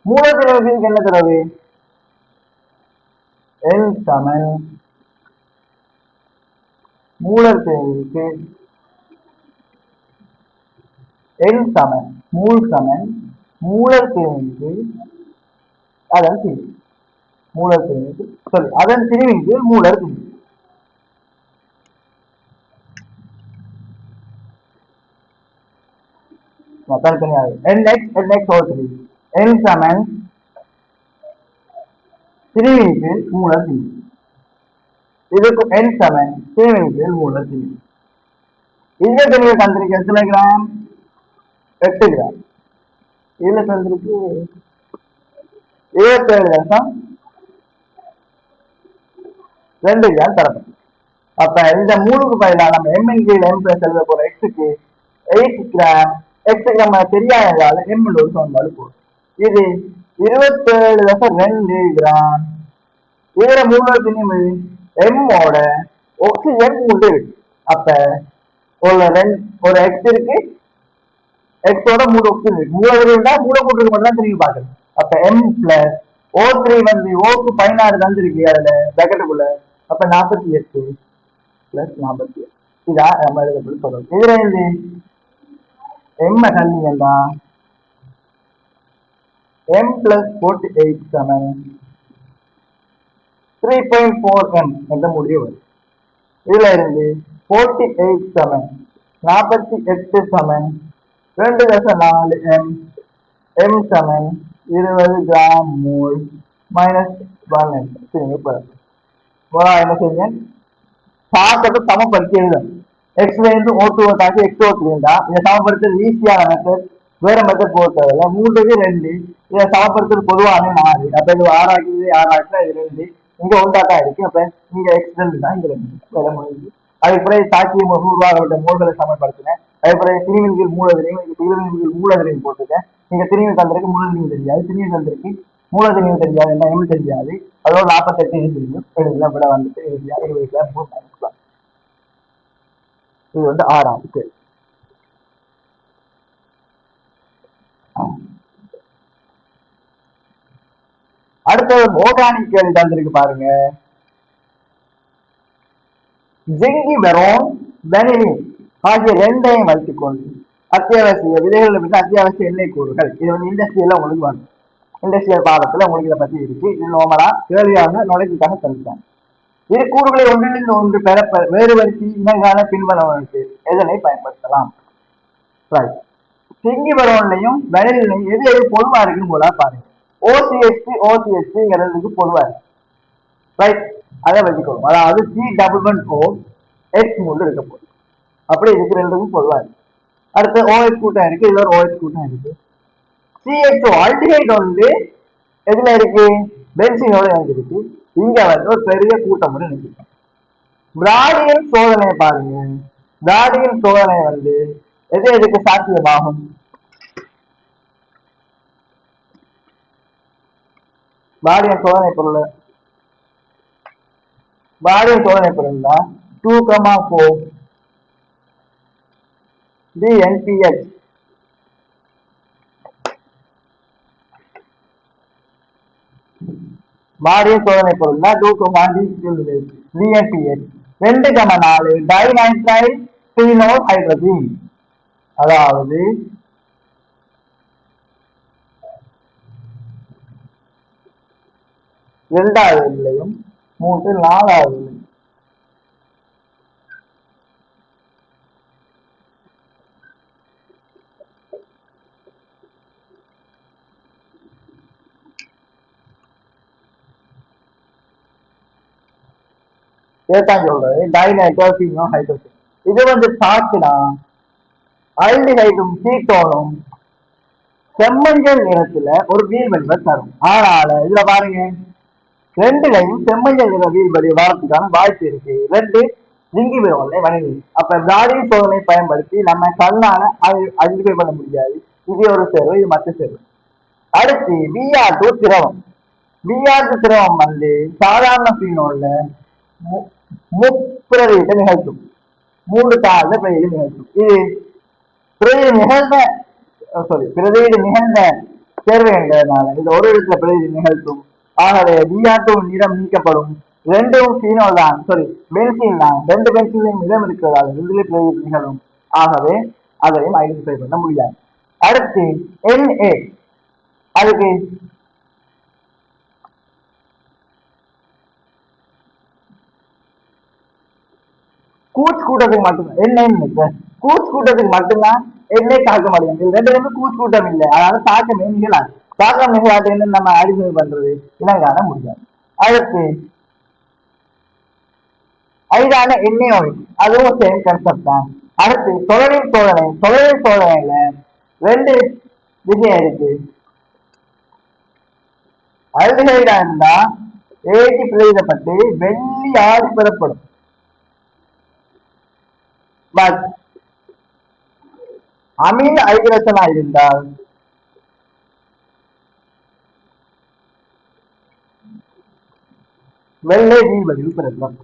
மூலத்திரிவுக்கு என்ன தரவு L சமன் மூலத்திரிவுக்கு L சமன் மூல் சமன் மூலர் திணிவுக்கு அதன் திணிவு மூலர் திணிவுக்கு சாரி அதன் திணிவின் கீழ் மூலர் திணிவு. தனித்தனியாக NXO3 L சமன் திணிவின் கீழ் மூலர் திணிவு. இதுக்கு N சமன் திணிவின் கீழ் மூலர் திணிவு. இந்த திணிவை தந்திரிக்க எத்தனை கிராம் 8 கிராம். இதுல தந்திருக்கு 27.2 கிராம் தரப்படும். அப்ப இந்த 3க்கு பதிலாக நம்ம M கீழ் M பிளஸ் எழுத போற எக்ஸுக்கு 8 கிராம் எக்ஸ் கிராம் தெரியாததால M ஒரு சமன்பாடு போடும். இது 27.2 கிராம். இதுல மூணு திணிவு M ஓட ஆக்சிஜன் 3 இருக்கு. அப்ப ஒரு எக்ஸ் இருக்கு எக்ஸோட 3 ஆக்சிஜன் இருக்கு. 3 இருந்தா மூலக்கூட்டுக்கு மட்டும் தான் திரும்பி பார்க்கணும். அப்ப M பிளஸ் O3 வந்து ஓக்கு 16 தந்துருக்கு அதுல பேக்கெட்டுக்குள்ள. அப்ப 48 பிளஸ் 48 இதான் நம்ம எழுதப்படும் தொடர்பு. இதுல இருந்து எம் கண்டிங்கா m plus 48 சமன் 3.4m என்ற முடிவு வரும். இதுல இருந்து 48 சமன் 48 சமன் 2.4m m சமன் 20 கிராம் மோல் மைனஸ் 1 சரிங்க. இப்போ என்ன செய்யுங்க, சாப்பிட்டு சமப்படுத்தி எழுதணும். எக்ஸ்ல இருந்து O2 தாக்கி X03 இருந்தா இதை சமப்படுத்துறது ஈஸியான மெத்தட், வேற மெத்தட் போக தேவையில்ல. 3க்கு 2 இதை சமப்படுத்துறது பொதுவான 4. அப்ப இது 6 ஆக்குது, 6 ஆக்குனா இது 2 இங்க 1 தான் இருக்கு. அப்ப இங்க X2 தான், இங்க 2 வேலை முடிஞ்சு. அதுக்கு பிறகு தாக்கி 100 மோல்களை சமப்படுத்தினேன். அதுக்கு பிறகு திருவின்கள் மூலதனையும் இங்க திருவின்கள் மூலதனையும் போட்டுட்டேன். நீங்க திரும்பி தந்திருக்கு மூலதனையும் தெரியாது, திரும்பி தந்திருக்கு மூலதனையும் தெரியாது, என்ன தெரியாது. அதோட 48 தெரியும். எழுதலாம் விட வந்துட்டு 20 கிராம் மூணு மைனஸ். இது வந்து 6ஆம் கேள்வி. அடுத்தது ஆர்கானிக் கேள்வி தந்திருக்கு பாருங்க. ஜிங்கி பெரோன் வெனிலின் ஆகிய ரெண்டையும் வைத்துக் கொண்டு அத்தியாவசிய விதைகளை விட்டு அத்தியாவசிய எண்ணெய் கூறுகள். இது வந்து இண்டஸ்ட்ரியல உங்களுக்கு வரும். இண்டஸ்ட்ரியல் பாடத்துல உங்களுக்கு இதை பத்தி இருக்கு. இது நோமலா கேள்வியாக நுழைவுக்காக சொல்லிட்டாங்க. இரு கூறுகளை ஒன்றிலிருந்து ஒன்று பெற வேறுபடுத்தி இனங்கான பின்வருவதற்கு எதனை பயன்படுத்தலாம். சிங்கி பரோன்லையும் வெனிலையும் எது எது பொதுவா இருக்குன்னு போல பாருங்க. OCH3ங்கிறதுக்கு பொதுவா இருக்கு. ரைட், அதை வச்சுக்கணும். அதாவது C11O H3 இருக்க போகுது. அப்படி இதுக்கு ரெண்டுக்கும் பொதுவா இருக்கு. அடுத்து OH கூட்டம் இருக்கு, இதுல ஒரு OH கூட்டம் இருக்கு. CHO ஆல்டிஹைட் வந்து எதுல இருக்கு, பென்சீனோட இருக்கு. இங்க வந்து ஒரு பெரிய கூட்டம் வந்து இருக்கு. பிராடியன் சோதனை பாருங்க. பிராடியன் சோதனை வந்து எது எதுக்கு சாத்தியமாகும். பாடியன் சோதனை பொருள் தான் 2,4 DNPH பாடியன் சோதனை பொருள் தான் 2,4 DNPH 2,4 டைநைட்ரைல் பீனோல் ஹைட்ரஜன். அதாவது இரண்டாவது நிலையும் 3 4வது நிலையும். ஏதான் சொல்றது டைநைட்ரோபீனோல் ஹைட்ரஜன். இது வந்து சாக்குனா ஆல்டிஹைடும் கீட்டோனும் செம்மஞ்சள் நிறத்துல ஒரு வீழ்வடிவை தரும். ஆனால இதுல பாருங்க ரெண்டுலையும் செம்மஞ்சள் நிற வீழ்வடி வரதுக்கான வாய்ப்பு இருக்கு. ரெண்டு ஜிங்கி விரோன்ல வணிக. அப்ப பிராடியன் சோதனை பயன்படுத்தி நம்ம கண்ணால ஐடென்டிஃபை பண்ண முடியாது. இது ஒரு சேர்வு, இது மற்ற சேர்வு. அடுத்து BR2 திரவம். BR2 திரவம் வந்து சாதாரண பீனோல்ல முப்பிரவீத நிகழ்த்தும். 3 தாழ்ந்த பிரதியீடு நிகழ்த்தும். இது பிரதியீடு நிகழ்ந்த சேர்வை என்கிறதுனால இது ஒரு இடத்துல பிரதியீடு நிகழ்த்தும். ஆகவே BR2 நிறம் நீக்கப்படும். ரெண்டும் பீனோல் தான், பென்சீன் தான். 2 பென்சீன்லையும் இடம் இருக்கிறதால 2 பிரதியீடு நிகழும். ஆகவே அதையும் ஐடென்டிஃபை பண்ண முடியாது. அடுத்து NA, அதுக்கு கூச்சு கூட்டத்துக்கு மட்டும்தான் என்ன கூச்சு கூட்டத்துக்கு மட்டும்தான் எண்ணெய் தாக்க முடியும். இது ரெண்டு கூச்சு கூட்டம் இல்லை, அதனால தாக்கமே நிகழாது. தாக்கம் நிகழாதுன்னு நம்ம ஐடென்டிஃபை பண்றது இனங்காண முடியாது. அடுத்து ஐதான எண்ணெய், அதுவும் சேம் கன்செப்ட் தான். அடுத்து தொழில் சோதனையில 2 விஷயம் இருக்கு. அல்டிஹைடா இருந்தா 80% வெள்ளி ஆடி பெறப்படும். பட் அமீன் ஐதரசனா இருந்தால் வெள்ளை வீழ்வடிவு பெறலாம்.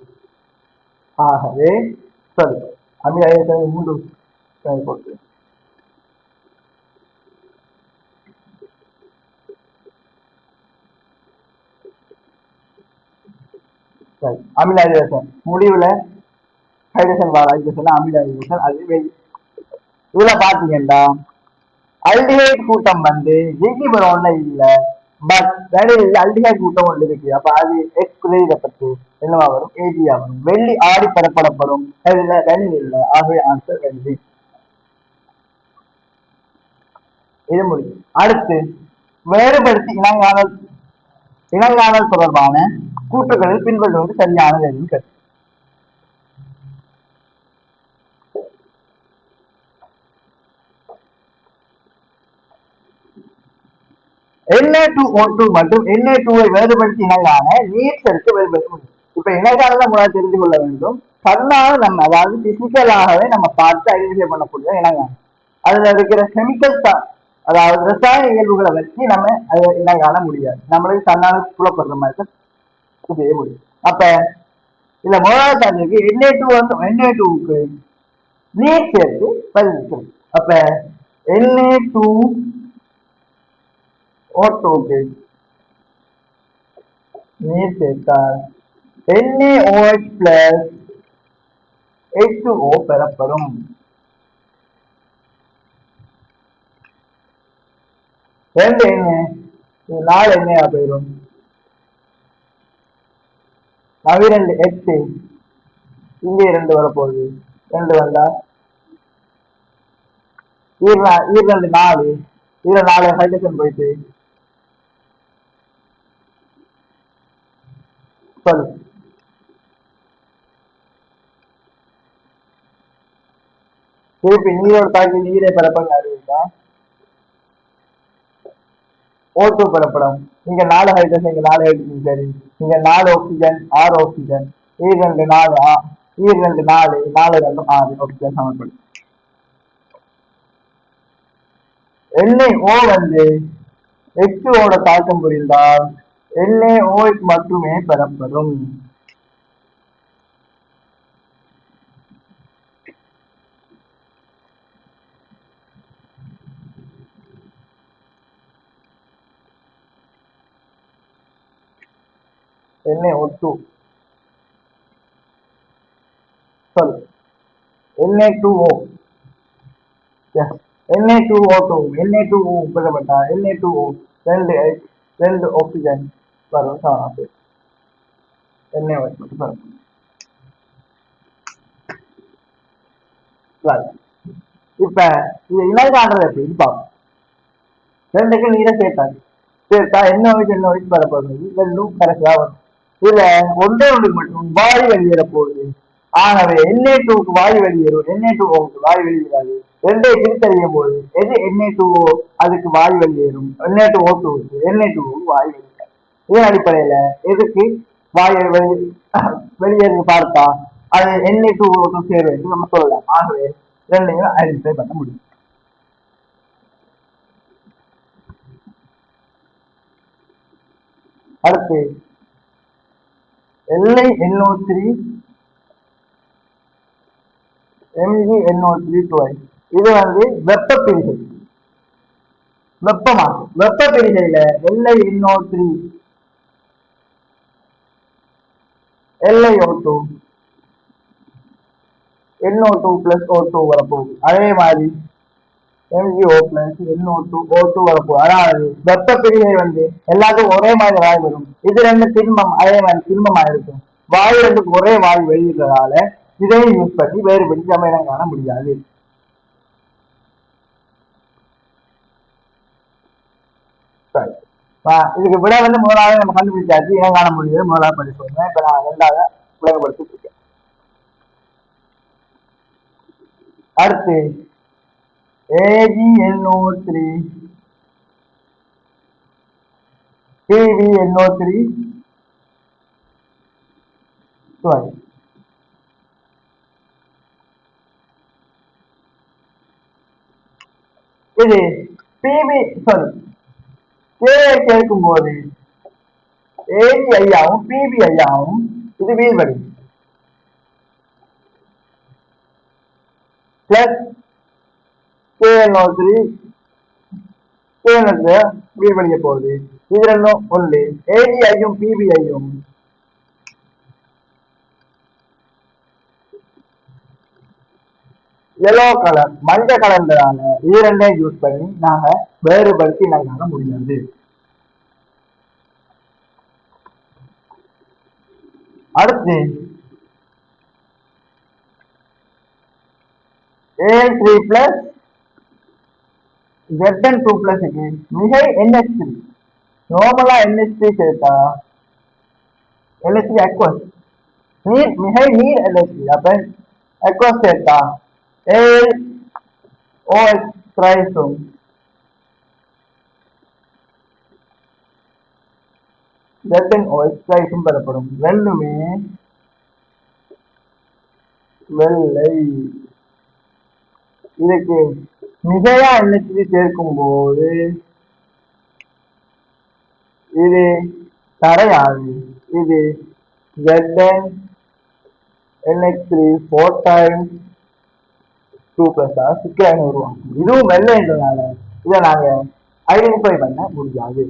ஆகவே அமீன் ஐதரசனை 3 போட்டு சரி, அமில ஹைட்ரஜன் முடிவுல ஹைட்ரஜன் வார ஹைட்ரஜன் அமில ஹைட்ரஜன் அது இதுல பாத்தீங்கன்னா அல்டிஹைட் கூட்டம் வந்து ஜிகிபரோன்ல இல்ல, பட் நடுவில் அல்டிஹைட் கூட்டம் ஒன்று இருக்கு. அப்ப அது எக்ஸ் பத்து என்னவா வரும், ஏஜியா வரும். வெள்ளி ஆடி பெறப்படப்படும், அதுல வெள்ளி இல்லை, ஆகவே ஆன்சர் வெள்ளி. இது முடியும். அடுத்து வேறுபடுத்தி இனங்காணல் தொடர்பான கூற்றுகளில் பின்வருவது சரியானது என்று கருத்து. Na2O2 மற்றும் Na2 வேறுபடுத்தி இனங்காண நீர் செலுத்த வேறுபடுத்த முடியும். இப்ப இனங்காணல முதல் தெரிந்து கொள்ள வேண்டும். கண்ணால் நம்ம அதாவது பிசிக்கலாகவே நம்ம பார்த்து ஐடென்டிஃபை பண்ணக்கூடிய இனங்காணல். அதுல இருக்கிற கெமிக்கல் அதாவது ரசாயன இயல்புகளை வச்சு நம்ம அதை இனங்காண முடியாது. நம்மளுக்கு கண்ணால் புலப்படுற மாதிரி செய்ய முடியும். அப்ப இதுல முதலாவது சார்ஜுக்கு Na2க்கு நீர் சேர்த்து பதில். அப்ப Na2O2க்கு நீர் சேர்த்தால் NaOH plus H2O பெறப்படும். ரெண்டு எண்ணெய் 4 எண்ணெயா போயிடும். அவை 2 8 இங்கே 2 வரப்போகுது. 2 வந்தா 2 4 இதுல 4 ஹைட்ரஜன் போயிட்டு சொல்லு. திருப்பி நீரோட தாக்கி நீரை பெறப்படும் அறிவிக்கா O2 பெறப்படும். இங்க 4 ஹைட்ரஜன், இங்க 4 ஹைட்ரஜன், சரி இங்க 4 ஆக்சிஜன் 6 ஆக்சிஜன், 2 4 2 4 4 2 6 ஆக்சிஜன் சமன்படும். NaO வந்து H2ஓட தாக்கம் புரிந்தால் NaOH மட்டுமே பெறப்படும். NaO2 sorry Na2O Na2O2 Na2O பெறப்பட்டா Na2O 2 oxygen வரும். NaOH மட்டும் பெறப்படும். இப்ப இது இனங்காண்றது எப்படி பார்ப்போம். ரெண்டுக்கு நீரை சேர்த்தா NaOH பெறப்படுறது ரெண்டும் கரெக்டா வரும். இதுல ஒன்றே ஒன்றுக்கு மட்டும் வாயு வெளியேற போகுது. ஆகவே Na2க்கு வாயு வெளியேறும், Na2Oக்கு வாயு வெளியேறாது. ரெண்டே பிரித்தறியும் போது எது Na2O அதுக்கு வாயு வெளியேறும், Na2O2க்கு Na2O வாயு வெளியேறாது. இதன் அடிப்படையில எதுக்கு வாயு வெளியேறது பார்த்தா அது Na2O2 சேரும் என்று நம்ம சொல்லலாம். ஆகவே ரெண்டையும் ஐடென்டிஃபை பண்ண முடியும். அடுத்து LiNO3 MgNO3 இது வந்து வெப்ப பிரிகை, வெப்ப பிரிகையில LiNO3 LiO2 NO2 plus O2 வரப்போகுது. அதே மாதிரி MgO plus NO2 O2 வரப்போகுது. அதாவது வெப்ப பிரிகை வந்து எல்லாத்துக்கும் ஒரே மாதிரி வாயு வரும். இது ரெண்டு திண்மம் அதே மாதிரி திண்மமா இருக்கும். வாயு ரெண்டுக்கு ஒரே வாயு வெளியிடுறதால இதையும் யூஸ் பண்ணி வேறுபடுத்தி நம்ம இனம் காண முடியாது. இதுக்கு விட வந்து முதலாவது நம்ம கண்டுபிடிச்சாச்சு, இனம் காண முடியாது முதலாவது படி சொல்றேன். இப்ப நான் ரெண்டாவது விளங்கப்படுத்திட்டு இருக்கேன். அடுத்து AgNO3 PbNO3 இது பிபி சேர்க்கும் போது ஏஜி ஐயாவும் பிபி ஐயாவும் இது வீழ்வடி பிளஸ் KNO3 வீழ்வடிய போகுது. இது ரெண்டும் ஒன்று. ஏஜி ஐயும் பிபி ஐயும் எல்லோ கலர் மஞ்சள் கலர்ன்றதால இது ரெண்டையும் யூஸ் பண்ணி நாங்க வேறுபடுத்தி நாங்க முடியாது. அடுத்து Al3 பிளஸ் Zn2 பிளஸ் மிகை NH3. நார்மலா NH3 சேர்த்தா NH3 aqueous நீர் மிகை நீர் NH3 அப்ப aqueous சேர்த்தா AlOH thriceum ZnOH thriceum பெறப்படும். ரெண்டுமே வெள்ளை. இதுக்கு மிகையா NH3 சேர்க்கும் போது இது கரையாது. இது ZnNH3 4 times 2 plus சிக்கலான உருவாக்கும். இதுவும் வெள்ளைன்றதுனால இதை நாங்க ஐடென்டிஃபை பண்ண முடியாது.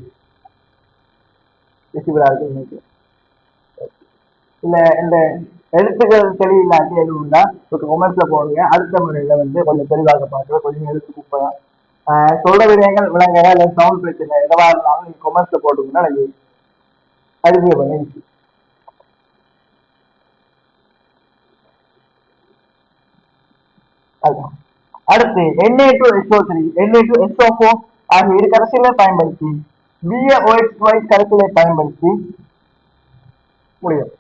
இல்ல இந்த எழுத்துக்கள் தெளிவில்லாட்டி எதுவும்னா கொமெண்ட்ஸ்ல போடுங்க. அடுத்த முறையில கொஞ்சம் தெளிவாக பார்க்குற கொஞ்சம் எழுத்து கூப்பலாம். சொல்ற விடயங்கள் விளங்குற இல்லை சவுண்ட் பிரச்சனை எதவா இருந்தாலும் நீங்க கொமெண்ட்ஸ்ல போட்டுங்கன்னா எனக்கு அறிவிய பண்ணி. அடுத்து Na2SO3 Na2SO4 ஆகிய இரு கரைசலை பயன்படுத்தி BaOH கரைசலை பயன்படுத்தி முடியும்.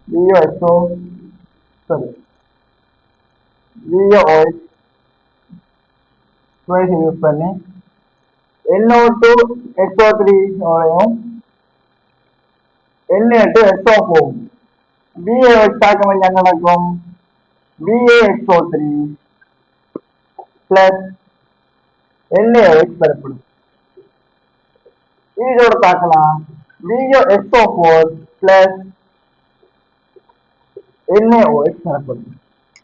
BaOH யூஸ் பண்ணி NO2SO3 ஓடையும் Na2SO4 BaOH தாக்கம் என்ன நடக்கும்? BaSO3 பிளஸ் NaOH பெறப்படும். இதோட பார்க்கலாம் BaSO4 பிளஸ் NaOH பெறப்படும்.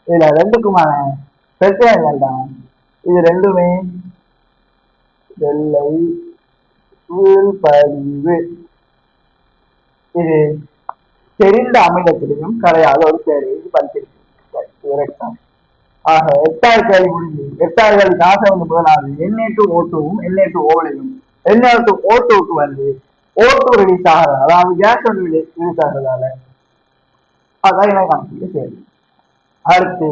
இதுல ரெண்டுக்குமான பிரச்சனை என்னன்னா இது ரெண்டுமே வெள்ளை வீழ்படிவு. இது தெரிந்த அமிலத்திலையும் கரையாத ஒரு சேரையை படித்திருக்கு. ஆக 8வது கேள்வி முடிஞ்சு. 8வது கேள்வி காசை முதலாவது Na2O2வும் Na2O-லையும் Na2O2க்கு O2 ரிலீஸ் ஆகிறது, அதாவது கேஸ் ரிலீஸ் ஆகிறதால அதான் என்ன காமிக்க சரி. அடுத்து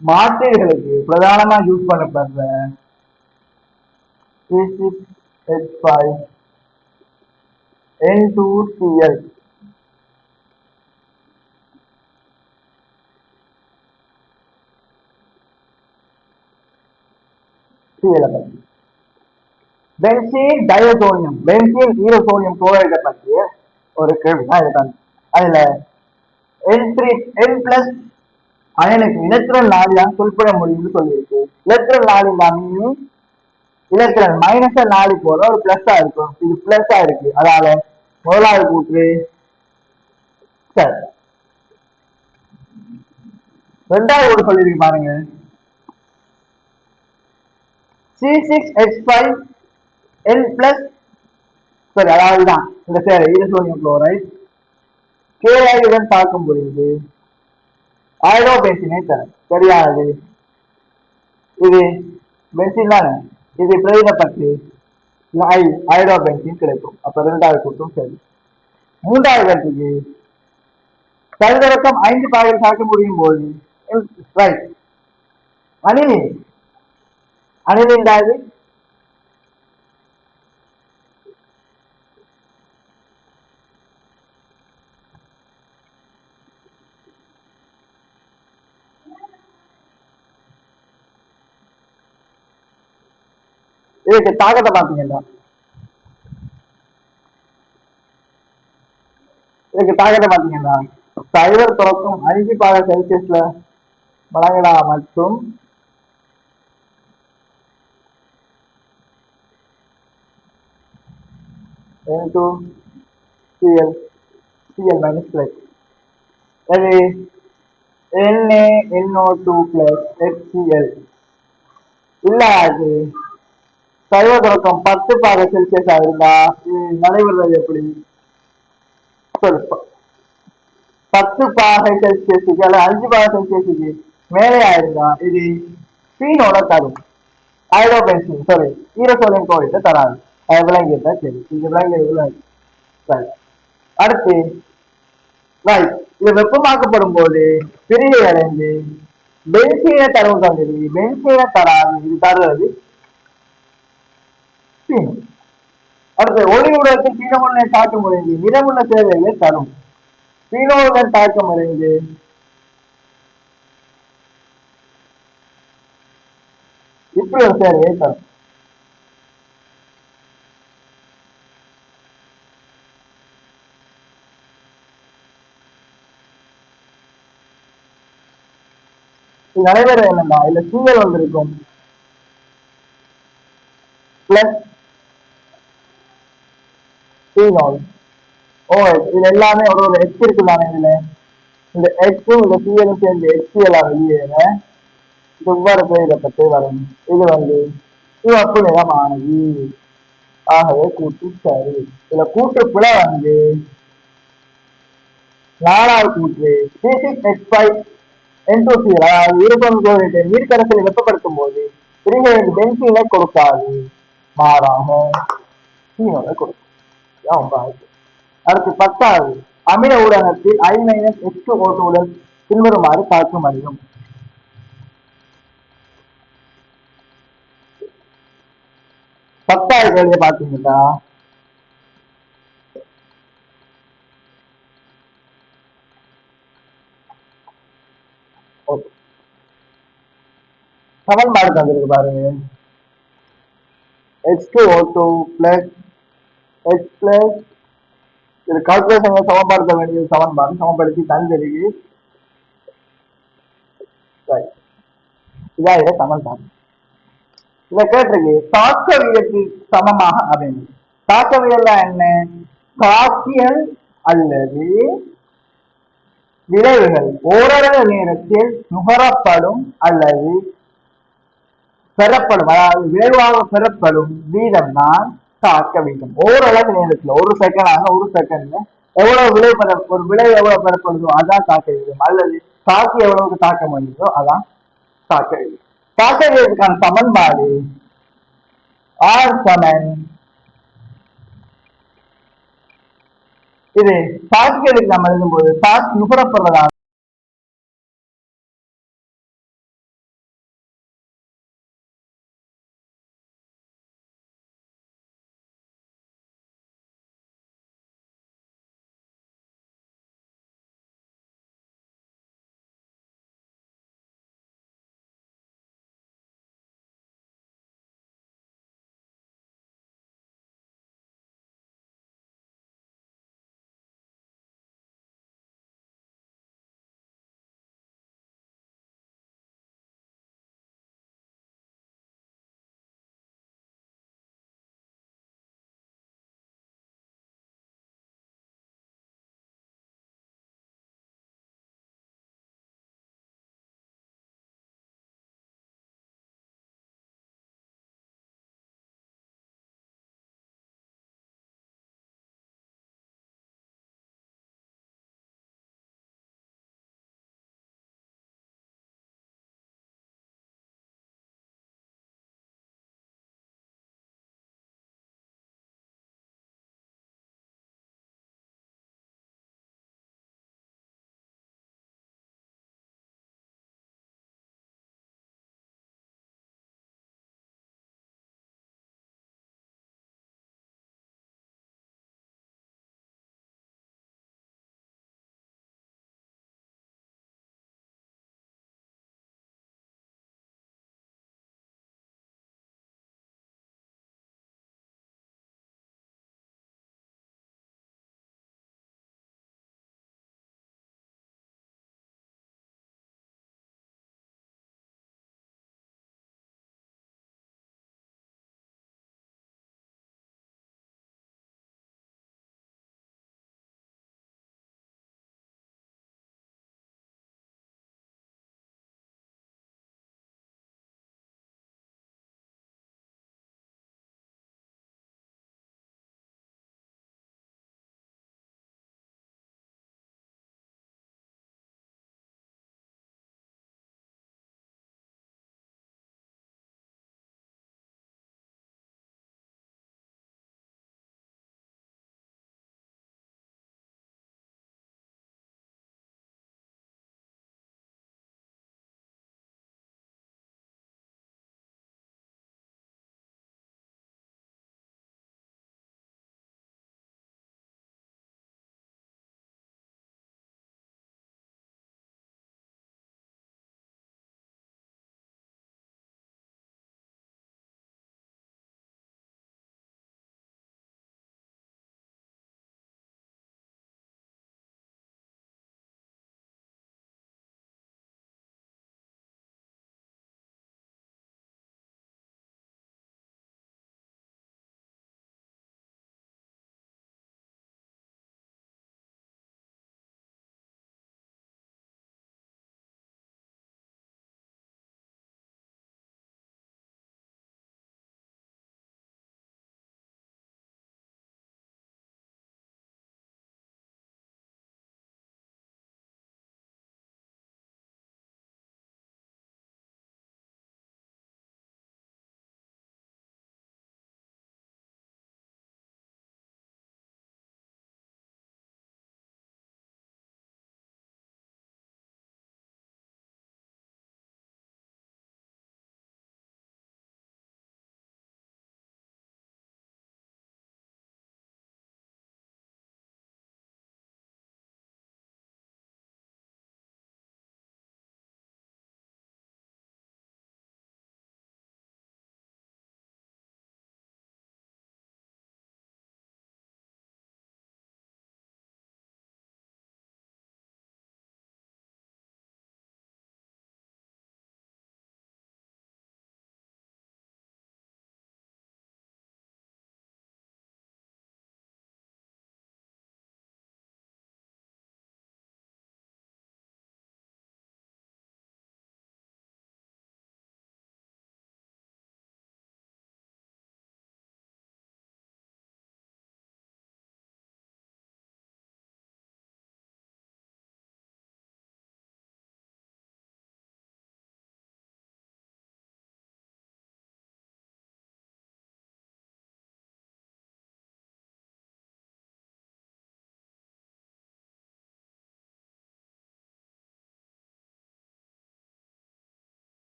மாத்திரைகளுக்கு பிரதானமா யூஸ் பண்ணப்படுற C6H5N2Cl பென்சீன் டயசோனியம் பென்சீன் ஈரோசோனியம் குளோரைடை பற்றிய ஒரு கேள்விதான் இருக்காங்க. அதுல N+ அயனுக்கு இலத்திரன் நாடிதான் குறிப்பிட முடியும்னு சொல்லியிருக்கு. இலத்திரன் நாடி மீனிங் இலத்திரன் -4 போல ஒரு பிளஸ்ஸா இருக்கும். இது பிளஸ்ஸா இருக்கு, அதால முதலாவது கூற்று சரி. ரெண்டாவது கூட சொல்லியிருக்கு பாருங்க, C6H5N+ சரி, அதாவதுதான் இந்த சேரை ஈரோசோனியம் குளோரைட் KI பார்க்கும் பொழுது அயோடோபென்சீனை தரும். சரியானது. இது பென்சீன் தானே, இது பிரதிடப்பட்டு அயோடோபென்சீன் கிடைக்கும். அப்ப இரண்டாவது கூட்டம் சரி. மூன்றாவது கருத்துக்கு சரிதரக்கம் 5 பாகையில் சாக்க முடியும் போது ரைட் அணிலிண்டாது இதுக்கு தாக்கத்தை பார்த்தீங்கன்னா சைவர் தொடக்கம் 5 பாகை செல்சியஸ்ல வழங்கலாம் மற்றும் Cl அது NaNO2 HCl இல்லாது சைவர் தொடக்கம் 10 பாகை செல்சியஸா இருந்தா நடைபெறுவது எப்படி சொல்லுப்பா. 10 பாகை செல்சியஸுக்கு அல்ல 5 பாகை செல்சியஸுக்கு மேலே ஆயிருந்தா இது பீனோட தரும். ஹைட்ரோபென்சின் சாரி ஈரசோலியம் குளோரைட்டை தராது. அது விளங்கிட்டா சரி, இது விளங்கி சரி. அடுத்து ரைட், இது வெப்பமாக்கப்படும் போது பிரிகை அடைந்து பென்சீனை தரவு தந்தது, பென்சீனை தராது, இது தருவது பீனோ. அடுத்து ஒளி ஊடகத்தில் பீனோவுடனே தாக்கம் அடைந்து நிறமுள்ள சேவைகளை தரும். பீனோவுடன் தாக்கம் அடைந்து இப்படி ஒரு சேவையை தரும். இது நடைபெற என்னன்னா இல்ல சூழல் வந்திருக்கும் பிளஸ் பீனோல் ஓஎஸ், இது எல்லாமே ஒரு எச் இருக்குதானே இதுல, இந்த எச்சும் இந்த சீயலும் சேர்ந்து எச்சியலா வெளியேற இவ்வாறு பெயரிடப்பட்டு வரும். இது சிவப்பு நிறமானது. ஆகவே கூட்டு சரி. இதுல கூட்டு பிழை 4வது கூற்று C6H5 N2Cl, அதாவது ஈரப்பதம் குளோரைட்டை நீர்க்கரசலை வெப்பப்படுத்தும் போது பிரிகையின் பென்சீனை கொடுக்காது, மாறாக சீனோவை கொடுக்கும். அடுத்து 10வது அமில ஊடகத்தில் I-H2O2 உடன் பின்வருமாறு தாக்கம் அறியும். 10வது கேள்வியை பார்த்தீங்கன்னா சமன்பாடு தந்திருக்கு பாருங்க. H2O2 plus H plus இது கால்குலேஷன் சமப்படுத்த வேண்டிய சமன்பாடு சமப்படுத்தி தந்திருக்கு. இதான் இதை சமன்பாடு. இதை கேட்டிருக்கு தாக்க விகிதத்தில் சமமாக அமையும். தாக்க விகிதம் என்ன? தாக்கியல் அல்லது விளைவுகள் ஓரளவு நேரத்தில் நுகரப்படும் அல்லது பெறப்படும், அதாவது விளைவாக பெறப்படும் வீதம் தான் தாக்க வீதம். ஓரளவு நேரத்துல ஒரு செகண்ட்ல எவ்வளவு ஒரு விளைவு எவ்வளவு பெறப்படுதோ அதான் தாக்க வீதம், அல்லது தாக்கி எவ்வளவுக்கு தாக்கம் வருதோ அதான் தாக்க வீதம். தாக்க வீதத்துக்கான சமன்பாடு ஆர் சமன் இது தாக்கியதுக்கு நம்ம எழுதும்போது தாக்கி நுகரப்படுறதா